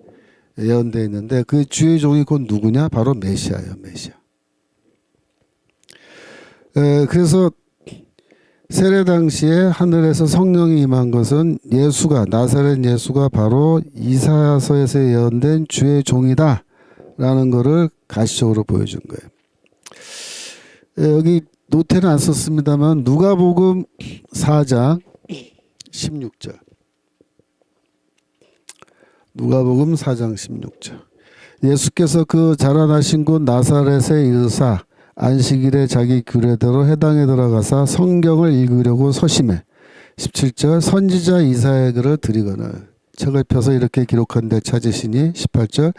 예언되어 있는데 그 주의 종이 곧 누구냐? 바로 메시아예요. 메시아. 그래서 세례 당시에 하늘에서 성령이 임한 것은 예수가 나사렛 예수가 바로 이사야서에서 예언된 주의 종이다 라는 것을 가시적으로 보여준 거예요. 여기 노트는 안 썼습니다만 누가복음 4장 16절 누가복음 4장 16절 예수께서 그 자라나신 곳 나사렛에 이르사 안식일에 자기 규례대로 회당에 들어가사 성경을 읽으려고 서심해 17절 선지자 이사야 글을 드리거늘 책을 펴서 이렇게 기록한 데 찾으시니 18절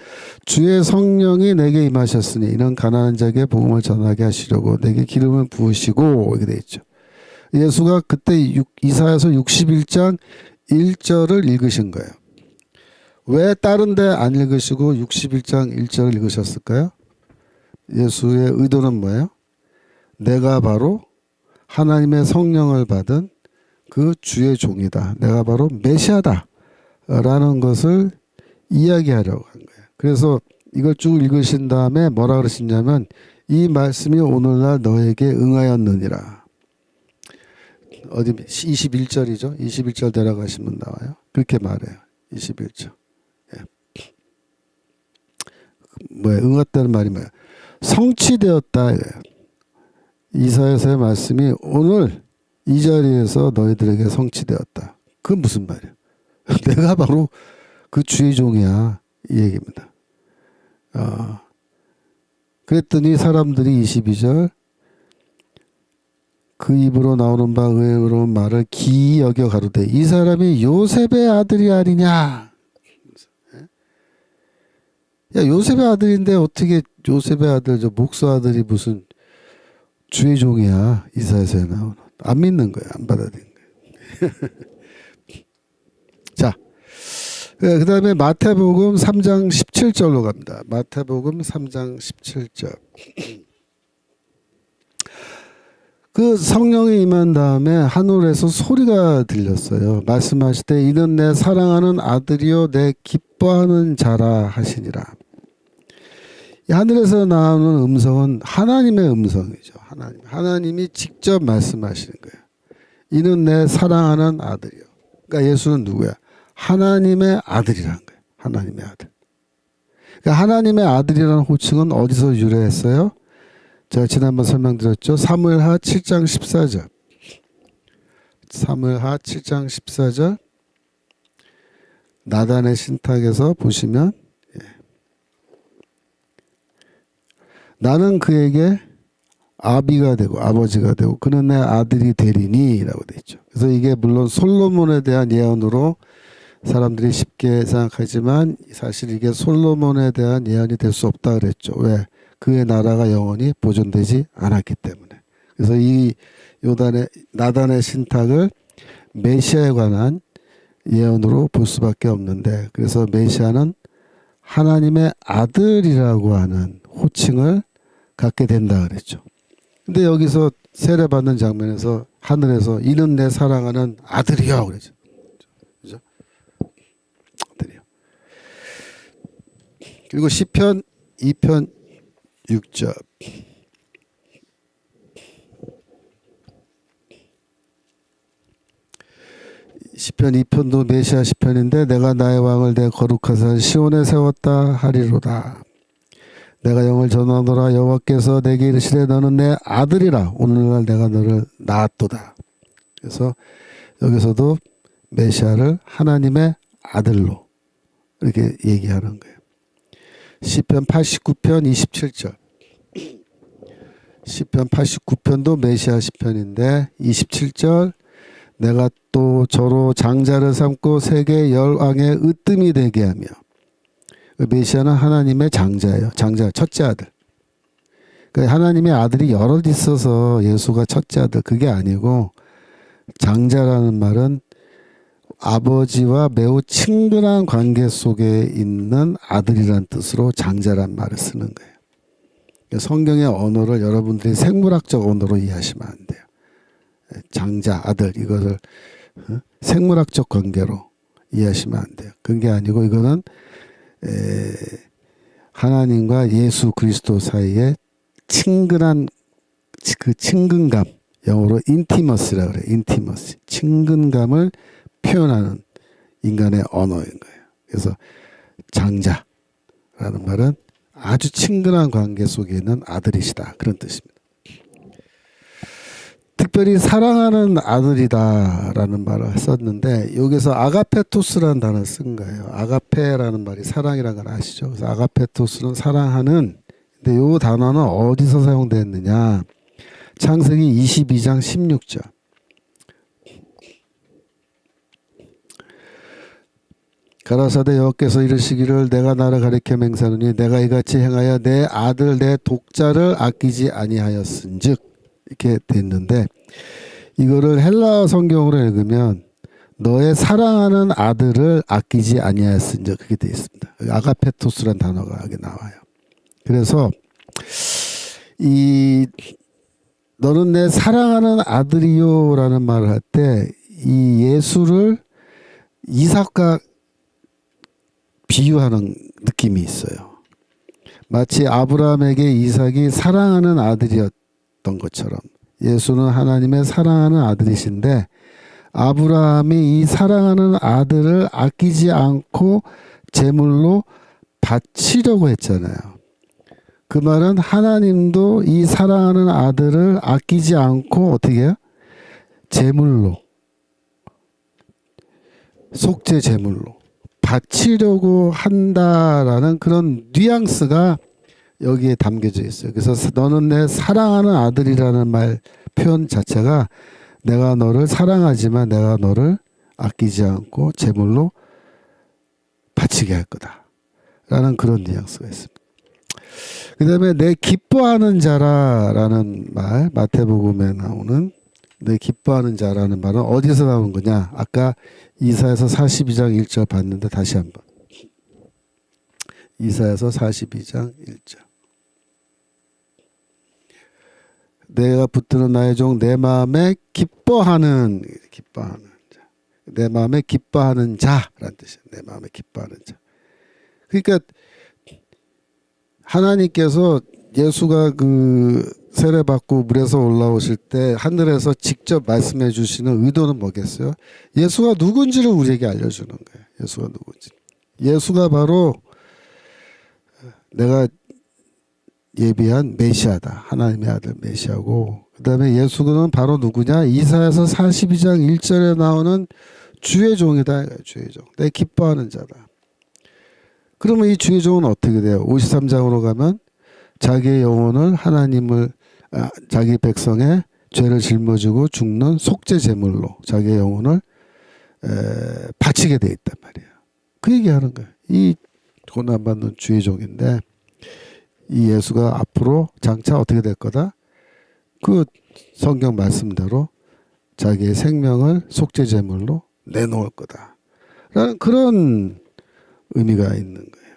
주의 성령이 내게 임하셨으니 이는 가난한 자에게 복음을 전하게 하시려고 내게 기름을 부으시고 이렇게 돼 있죠. 예수가 그때 이사야서 61장 1절을 읽으신 거예요. 왜 다른 데 안 읽으시고 61장 1절을 읽으셨을까요? 예수의 의도는 뭐예요? 내가 바로 하나님의 성령을 받은 그 주의 종이다. 내가 바로 메시아다. 라는 것을 이야기하려고 한 거예요. 그래서 이걸 쭉 읽으신 다음에 뭐라 그러시냐면 이 말씀이 오늘날 너에게 응하였느니라. 어디 21절이죠. 21절 내려가시면 나와요. 그렇게 말해요. 21절. 예. 뭐예요? 응했다는 말이 뭐예요? 성취되었다. 이사야서의 말씀이 오늘 이 자리에서 너희들에게 성취되었다. 그건 무슨 말이에요? 내가 바로 그 주의 종이야. 이 얘기입니다. 그랬더니 사람들이 22절 그 입으로 나오는 바 의로운 말을 기이 여겨 가로되 이 사람이 요셉의 아들이 아니냐. 야, 요셉의 아들인데 어떻게 요셉의 아들, 저 목사 아들이 무슨 주의 종이야. 이사야서에 나오는. 안 믿는 거야. 안 받아들이는 거야. 자, 그 다음에 마태복음 3장 17절로 갑니다. 마태복음 3장 17절. 그 성령이 임한 다음에 하늘에서 소리가 들렸어요. 말씀하실 때 이는 내 사랑하는 아들이요 내 기뻐하는 자라 하시니라. 이 하늘에서 나오는 음성은 하나님의 음성이죠. 하나님이 직접 말씀하시는 거예요. 이는 내 사랑하는 아들이요. 그러니까 예수는 누구야? 하나님의 아들이라는 거예요. 하나님의 아들. 그러니까 하나님의 아들이라는 호칭은 어디서 유래했어요? 제가 지난번 설명드렸죠. 사무엘하 7장 14절. 사무엘하 7장 14절. 나단의 신탁에서 보시면 나는 그에게 아비가 되고 아버지가 되고 그는 내 아들이 되리니 라고 되어 있죠. 그래서 이게 물론 솔로몬에 대한 예언으로 사람들이 쉽게 생각하지만 사실 이게 솔로몬에 대한 예언이 될 수 없다 그랬죠. 왜? 그의 나라가 영원히 보존되지 않았기 때문에. 그래서 이 나단의 신탁을 메시아에 관한 예언으로 볼 수밖에 없는데 그래서 메시아는 하나님의 아들이라고 하는 호칭을 갖게 된다 그랬죠. 근데 여기서 세례받는 장면에서 하늘에서 이는 내 사랑하는 아들이요 그러죠. 그죠? 아들이요. 그리고 시편 2편 6절. 시편 2편도 메시아 시편인데 내가 나의 왕을 내 거룩한 산 시온에 세웠다 하리로다. 내가 영을 전하노라 여호와께서 내게 이르시되 너는 내 아들이라 오늘날 내가 너를 낳았도다. 그래서 여기서도 메시아를 하나님의 아들로 이렇게 얘기하는 거예요. 시편 89편 27절. 시편 89편도 메시아 시편인데 27절 내가 또 저로 장자를 삼고 세계 열왕의 으뜸이 되게 하며 메시아는 하나님의 장자예요. 장자 첫째 아들. 그러니까 하나님의 아들이 여럿 있어서 예수가 첫째 아들 그게 아니고 장자라는 말은 아버지와 매우 친근한 관계 속에 있는 아들이란 뜻으로 장자란 말을 쓰는 거예요. 성경의 언어를 여러분들이 생물학적 언어로 이해하시면 안 돼요. 장자, 아들 이것을 생물학적 관계로 이해하시면 안 돼요. 그게 아니고 이거는 하나님과 예수 그리스도 사이에 친근한 그 친근감 영어로 인티머스라고 그래요. 인티머스 친근감을 표현하는 인간의 언어인 거예요. 그래서 장자라는 말은 아주 친근한 관계 속에 있는 아들이시다 그런 뜻입니다. 특별히 사랑하는 아들이다라는 말을 썼는데 여기서 아가페토스라는 단어를 쓴 거예요. 아가페라는 말이 사랑이라는 걸 아시죠? 그래서 아가페토스는 사랑하는 근데 이 단어는 어디서 사용됐느냐? 창세기 22장 16절. 가라사대 여호와께서 이르시기를 내가 나를 가리켜 맹세하노니 내가 이같이 행하여 내 아들 내 독자를 아끼지 아니하였은즉 이렇게 됐는데 이거를 헬라 성경으로 읽으면 너의 사랑하는 아들을 아끼지 아니하였은즉 그렇게 되어 있습니다. 아가페토스란 단어가 여기 나와요. 그래서 이 너는 내 사랑하는 아들이요라는 말을 할 때 이 예수를 이삭과 비유하는 느낌이 있어요. 마치 아브라함에게 이삭이 사랑하는 아들이었던 것처럼 예수는 하나님의 사랑하는 아들이신데 아브라함이 이 사랑하는 아들을 아끼지 않고 제물로 바치려고 했잖아요. 그 말은 하나님도 이 사랑하는 아들을 아끼지 않고 어떻게 해요? 제물로, 속죄 제물로 바치려고 한다라는 그런 뉘앙스가 여기에 담겨져 있어요. 그래서 너는 내 사랑하는 아들이라는 말 표현 자체가 내가 너를 사랑하지만 내가 너를 아끼지 않고 제물로 바치게 할 거다 라는 그런 뉘앙스가 있습니다. 그 다음에 내 기뻐하는 자라라는 말, 마태복음에 나오는 내 기뻐하는 자라는 말은 어디서 나온 거냐? 아까 이사야서 42장 1절 봤는데 다시 한번. 이사야서 42장 1절. 내가 붙드는 나의 종 내 마음에 기뻐하는 자. 내 마음에 기뻐하는 자라는 뜻이에요. 내 마음에 기뻐하는 자. 그러니까 하나님께서 예수가 그 세례받고 물에서 올라오실 때 하늘에서 직접 말씀해 주시는 의도는 뭐겠어요? 예수가 누군지를 우리에게 알려주는 거예요. 예수가 누군지. 예수가 바로 내가 예비한 메시아다. 하나님의 아들 메시아고 그 다음에 예수는 바로 누구냐? 이사야서 42장 1절에 나오는 주의 종이다. 주의 종. 내 기뻐하는 자다. 그러면 이 주의 종은 어떻게 돼요? 53장으로 가면 자기의 영혼을 자기 백성의 죄를 짊어지고 죽는 속죄 제물로 자기의 영혼을 바치게 돼 있단 말이에요. 그 얘기하는 거예요. 이 고난받는 주의 종인데 이 예수가 앞으로 장차 어떻게 될 거다? 그 성경 말씀대로 자기의 생명을 속죄 제물로 내놓을 거다. 라는 그런 의미가 있는 거예요.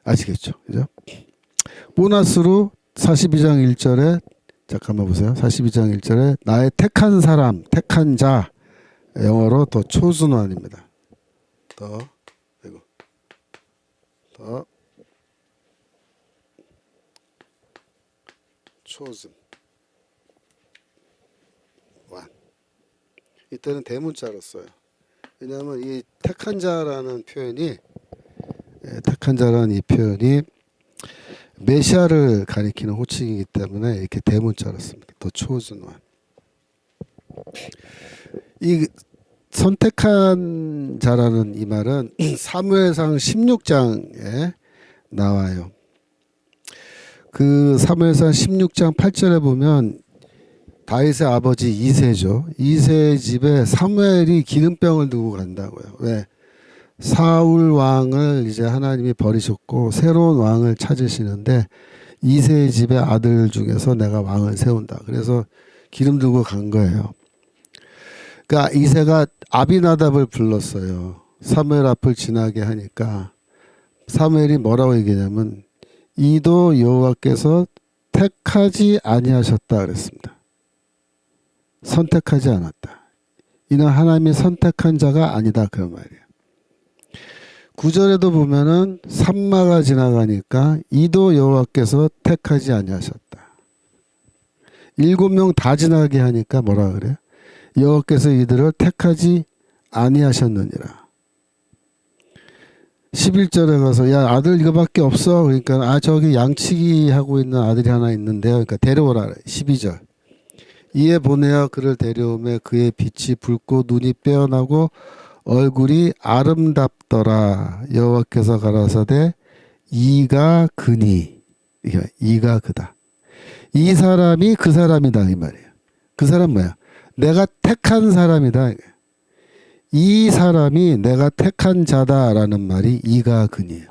아시겠죠? 그죠? 보너스로 42장 1절에 잠깐만 보세요. 42장 1절에 나의 택한 사람, 택한 자 영어로 더 chosen one입니다. 더 chosen one. 이때는 대문자로 써요. 왜냐하면 이 택한 자라는 표현이 이 표현이 메시아를 가리키는 호칭이기 때문에 이렇게 대문자로 씁니다. 더 chosen one. 이 선택한 자라는 이 말은 사무엘상 16장에 나와요. 그 사무엘상 16장 8절에 보면 다윗의 아버지 이새죠. 이새의 집에 사무엘이 기름병을 두고 간다고요. 왜? 사울 왕을 이제 하나님이 버리셨고 새로운 왕을 찾으시는데 이새의 집의 아들 중에서 내가 왕을 세운다. 그래서 기름 들고 간 거예요. 그러니까 이새가 아비나답을 불렀어요. 사무엘 앞을 지나게 하니까 사무엘이 뭐라고 얘기하냐면 이도 여호와께서 택하지 아니하셨다 그랬습니다. 선택하지 않았다. 이는 하나님이 선택한 자가 아니다 그런 말이에요. 9절에도 보면은 산마가 지나가니까 이도 여호와께서 택하지 아니하셨다. 7명 다 지나게 하니까 뭐라 그래요? 여호와께서 이들을 택하지 아니하셨느니라. 11절에 가서 야 아들 이거밖에 없어. 그러니까 저기 양치기 하고 있는 아들이 하나 있는데요. 그러니까 데려오라 그래. 12절. 이에 보내어 그를 데려오매 그의 빛이 붉고 눈이 빼어나고 얼굴이 아름답더라. 여호와께서 가라사대 이가 그니. 이가 그다. 이 사람이 그 사람이다 이 말이에요. 그 사람 뭐야? 내가 택한 사람이다. 이 사람이 내가 택한 자다라는 말이 이가 근이에요.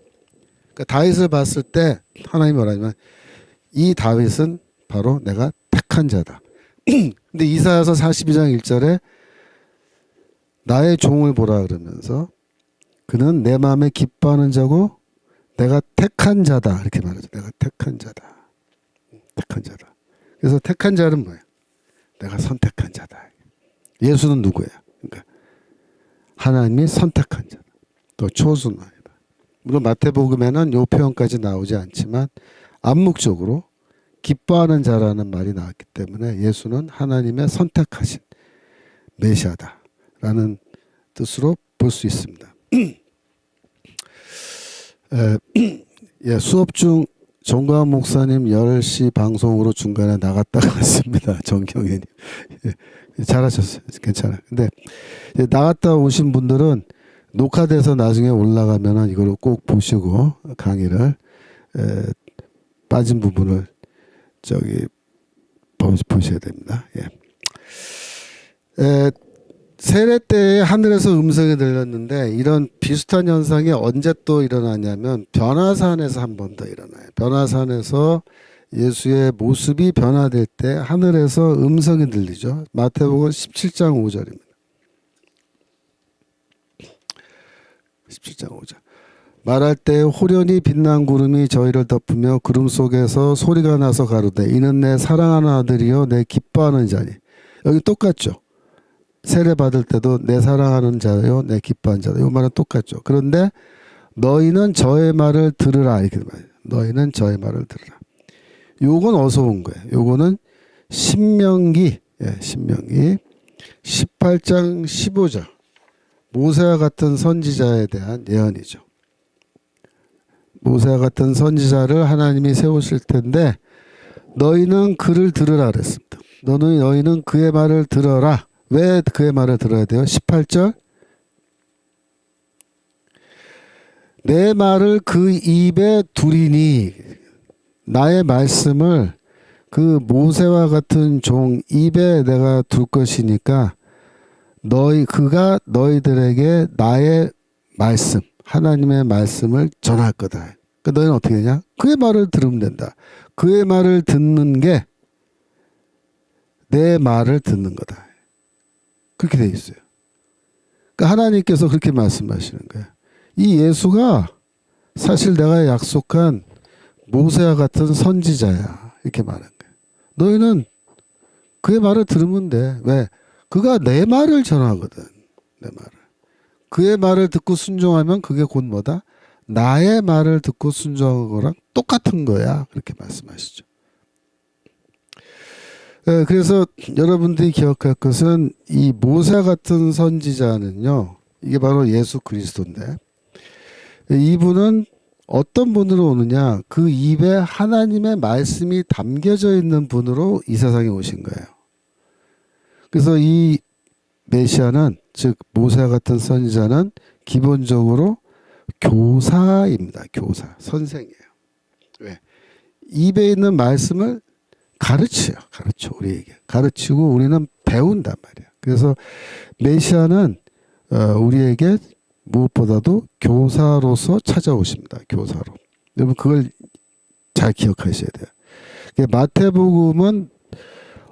그러니까 다윗을 봤을 때 하나님이 뭐라냐면 이 다윗은 바로 내가 택한 자다. 근데 이사야서 42장 1절에 나의 종을 보라 그러면서 그는 내 마음에 기뻐하는 자고 내가 택한 자다 이렇게 말하죠. 내가 택한 자다. 택한 자다. 그래서 택한 자는 뭐예요? 내가 선택한 자다. 예수는 누구예요? 그러니까 하나님이 선택한 자다. 또 초순화이다. 물론 마태복음에는 이 표현까지 나오지 않지만 암묵적으로 기뻐하는 자라는 말이 나왔기 때문에 예수는 하나님의 선택하신 메시아다라는 뜻으로 볼 수 있습니다. 예, 수업 중 정광 목사님 10시 방송으로 중간에 나갔다가 왔습니다. 정경혜님. 예, 잘하셨어요. 괜찮아요. 근데 나갔다 오신 분들은 녹화돼서 나중에 올라가면 이걸 꼭 보시고 강의를 빠진 부분을 보셔야 됩니다. 예. 세례 때 하늘에서 음성이 들렸는데 이런 비슷한 현상이 언제 또 일어나냐면 변화산에서 한 번 더 일어나요. 변화산에서 예수의 모습이 변화될 때 하늘에서 음성이 들리죠. 마태복음 17장 5절입니다. 17장 5절. 말할 때 호련히 빛난 구름이 저희를 덮으며 구름 속에서 소리가 나서 가로되 이는 내 사랑하는 아들이요 내 기뻐하는 자니. 여기 똑같죠. 세례 받을 때도 내 사랑하는 자요 내 기뻐하는 자다. 이 말은 똑같죠. 그런데 너희는 저의 말을 들으라 이렇게 말해요. 너희는 저의 말을 들으라. 요건 어디서 온 거예요? 요거는 신명기 18장 15절 모세와 같은 선지자에 대한 예언이죠. 모세와 같은 선지자를 하나님이 세우실 텐데 너희는 그를 들으라 그랬습니다. 너희는 그의 말을 들어라. 왜 그의 말을 들어야 돼요? 18절 내 말을 그 입에 두리니 나의 말씀을 그 모세와 같은 종 입에 내가 둘 것이니까 그가 너희들에게 나의 말씀 하나님의 말씀을 전할 거다. 그러니까 너희는 어떻게 되냐? 그의 말을 들으면 된다. 그의 말을 듣는 게 내 말을 듣는 거다. 그렇게 돼 있어요. 그러니까 하나님께서 그렇게 말씀하시는 거예요. 이 예수가 사실 내가 약속한 모세와 같은 선지자야. 이렇게 말한 거예요. 너희는 그의 말을 들으면 돼. 왜? 그가 내 말을 전하거든. 내 말을. 그의 말을 듣고 순종하면 그게 곧 뭐다? 나의 말을 듣고 순종하는 거랑 똑같은 거야. 그렇게 말씀하시죠. 그래서 여러분들이 기억할 것은 이 모세 같은 선지자는요. 이게 바로 예수 그리스도인데 이분은 어떤 분으로 오느냐. 그 입에 하나님의 말씀이 담겨져 있는 분으로 이 세상에 오신 거예요. 그래서 이 메시아는 즉 모세 같은 선지자는 기본적으로 교사입니다. 교사. 선생이에요. 왜? 입에 있는 말씀을 가르쳐 우리에게. 가르치고 우리는 배운단 말이야. 그래서 메시아는 우리에게 무엇보다도 교사로서 찾아오십니다. 교사로. 여러분 그걸 잘 기억하셔야 돼요. 마태복음은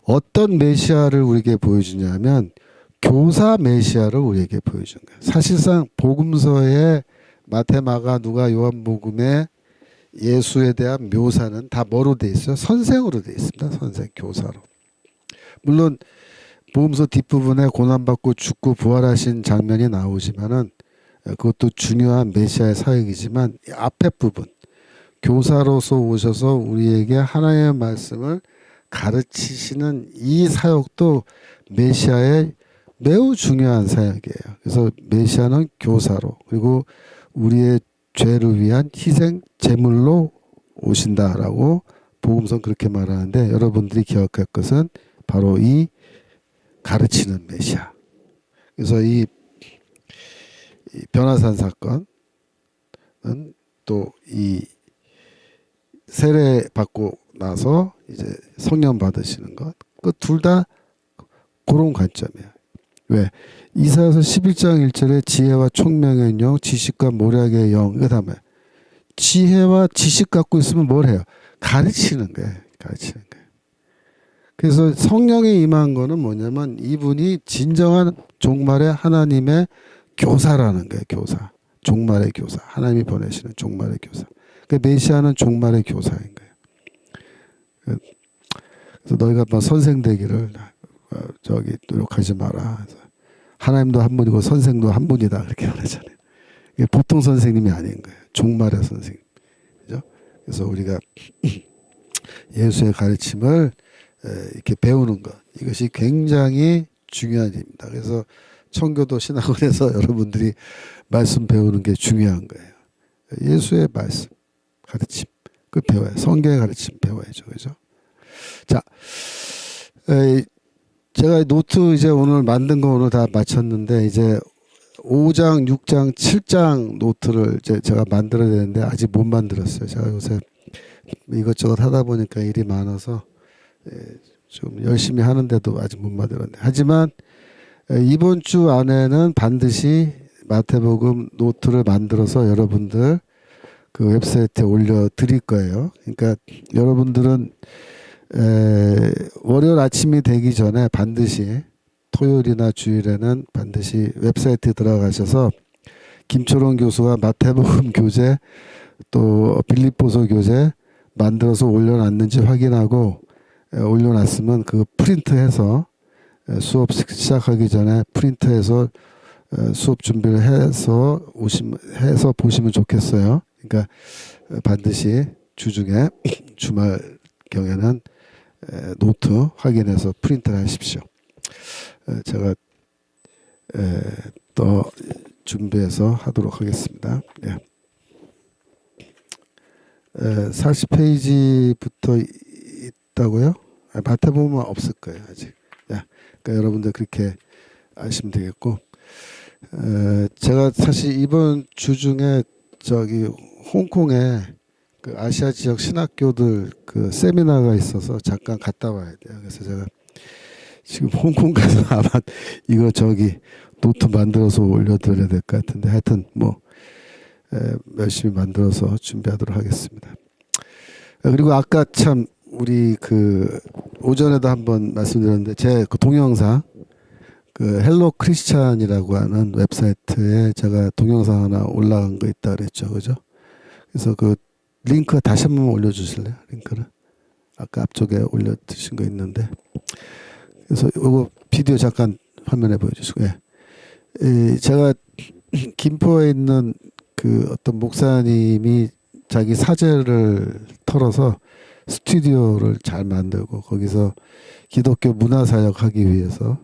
어떤 메시아를 우리에게 보여주냐면 교사 메시아를 우리에게 보여준 거예요. 사실상 복음서에 마태, 마가, 누가, 요한복음에 예수에 대한 묘사는 다 뭐로 돼 있어요? 선생으로 돼 있습니다. 선생, 교사로. 물론 복음서 뒷부분에 고난받고 죽고 부활하신 장면이 나오지만은 그것도 중요한 메시아의 사역이지만 앞에 부분 교사로서 오셔서 우리에게 하나님의 말씀을 가르치시는 이 사역도 메시아의 매우 중요한 사역이에요. 그래서 메시아는 교사로 그리고 우리의 죄를 위한 희생 제물로 오신다라고 복음서는 그렇게 말하는데 여러분들이 기억할 것은 바로 이 가르치는 메시아. 그래서 이 변화산 사건은 또 이 세례 받고 나서 이제 성령 받으시는 것, 그 둘 다 그런 관점이에요. 왜? 이사야서 11장 1절에 지혜와 총명의 영, 지식과 모략의 영. 이거 다음에 지혜와 지식 갖고 있으면 뭘 해요? 가르치는 거예요. 가르치는 거예요. 그래서 성령에 임한 거는 뭐냐면 이분이 진정한 종말의 하나님의 교사라는 거예요. 교사. 종말의 교사. 하나님이 보내시는 종말의 교사. 그러니까 메시아는 종말의 교사인 거예요. 그래서 너희가 뭐 선생 되기를 노력하지 마라. 하나님도 한 분이고 선생도 한 분이다. 그렇게 말하잖아요. 이게 보통 선생님이 아닌 거예요. 종말의 선생님. 그죠? 그래서 우리가 예수의 가르침을 이렇게 배우는 것. 이것이 굉장히 중요한 일입니다. 그래서 청교도 신학원에서 여러분들이 말씀 배우는 게 중요한 거예요. 예수의 말씀, 가르침. 그 배워야 성경의 가르침 배워야죠. 그죠? 자, 제가 노트 이제 오늘 만든 거 오늘 다 마쳤는데 이제 5장, 6장, 7장 노트를 이제 제가 만들어야 되는데 아직 못 만들었어요. 제가 요새 이것저것 하다 보니까 일이 많아서 좀 열심히 하는데도 아직 못 만들었네. 하지만 이번 주 안에는 반드시 마태복음 노트를 만들어서 여러분들 그 웹사이트에 올려 드릴 거예요. 그러니까 여러분들은 월요일 아침이 되기 전에 반드시 토요일이나 주일에는 반드시 웹사이트에 들어가셔서 김초롱 교수가 마태복음 교재 또 빌립보서 교재 만들어서 올려놨는지 확인하고 올려놨으면 그 프린트해서 수업 시작하기 전에 프린트해서 수업 준비를 해서 보시면 좋겠어요. 그러니까 반드시 주중에 주말 경에는 노트 확인해서 프린트를 하십시오. 제가 또 준비해서 하도록 하겠습니다. 40페이지부터 있다고요? 마태복음은 없을 거예요 아직. 그러니까 여러분들 그렇게 아시면 되겠고, 제가 사실 이번 주 중에 저기 홍콩에 그 아시아 지역 신학교들 그 세미나가 있어서 잠깐 갔다 와야 돼요. 그래서 제가 지금 홍콩 가서 아마 이거 노트 만들어서 올려드려야 될 것 같은데 하여튼 뭐 열심히 만들어서 준비하도록 하겠습니다. 그리고 아까 참 우리 그 오전에도 한번 말씀드렸는데 제 그 동영상 그 헬로 크리스찬이라고 하는 웹사이트에 제가 동영상 하나 올라간 거 있다 그랬죠, 그죠? 그래서 그 링크 다시 한번 올려주실래요? 링크를 아까 앞쪽에 올려두신 거 있는데, 그래서 이거 비디오 잠깐 화면에 보여주시고, 제가 김포에 있는 그 어떤 목사님이 자기 사제를 털어서 스튜디오를 잘 만들고 거기서 기독교 문화사역 하기 위해서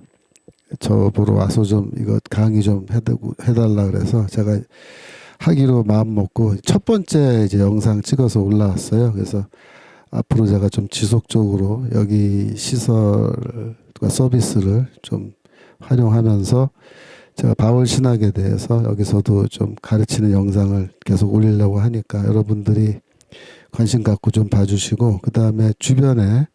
저 보러 와서 좀 이거 강의 좀 해달라 그래서 제가 하기로 마음 먹고 첫 번째 이제 영상 찍어서 올라왔어요. 그래서 앞으로 제가 좀 지속적으로 여기 시설과 서비스를 좀 활용하면서 제가 바울 신학에 대해서 여기서도 좀 가르치는 영상을 계속 올리려고 하니까 여러분들이 관심 갖고 좀 봐주시고, 그 다음에 주변에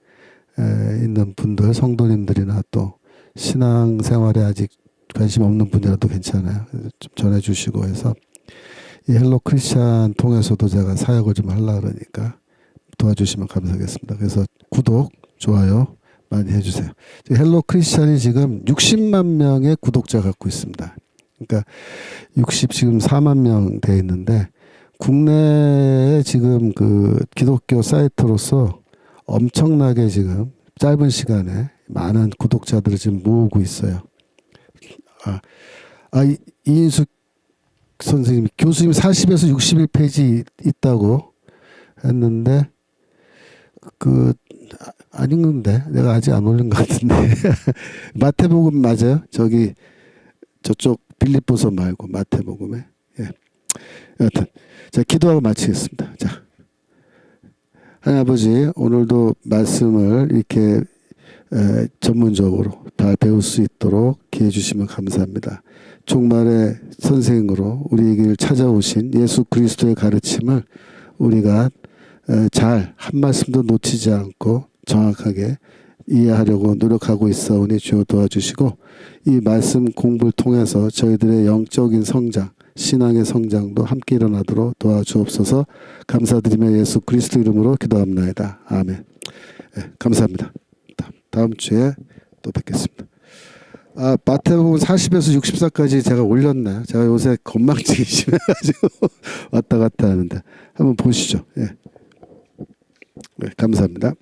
있는 분들, 성도님들이나 또 신앙생활에 아직 관심 없는 분이라도 괜찮아요. 좀 전해주시고 해서 이 헬로 크리스찬 통해서도 제가 사역을 좀 하려고 그러니까 도와주시면 감사하겠습니다. 그래서 구독, 좋아요 많이 해주세요. 헬로 크리스찬이 지금 60만 명의 구독자 갖고 있습니다. 그러니까 지금 4만 명 돼 있는데 국내에 지금 그 기독교 사이트로서 엄청나게 지금 짧은 시간에 많은 구독자들을 지금 모으고 있어요. 이인숙 선생님, 교수님 40에서 61페이지 있다고 했는데 아닌 건데 내가 아직 안 올린 것 같은데 마태복음 맞아요? 저쪽 빌립보서 말고 마태복음에. 여하튼 자, 기도하고 마치겠습니다. 자, 하나님 아버지, 오늘도 말씀을 이렇게 전문적으로 다 배울 수 있도록 기회 주시면 감사합니다. 종말의 선생으로 우리에게 찾아오신 예수 그리스도의 가르침을 우리가 잘 한 말씀도 놓치지 않고 정확하게 이해하려고 노력하고 있사오니 주여 도와주시고 이 말씀 공부를 통해서 저희들의 영적인 성장, 신앙의 성장도 함께 일어나도록 도와주옵소서. 감사드리며 예수 그리스도 이름으로 기도합나이다. 아멘. 네, 감사합니다. 다음 주에 또 뵙겠습니다. 마태복음 40에서 64까지 제가 올렸나요? 제가 요새 건망증이 심해가지고 왔다 갔다 하는데 한번 보시죠. 예. 네, 감사합니다.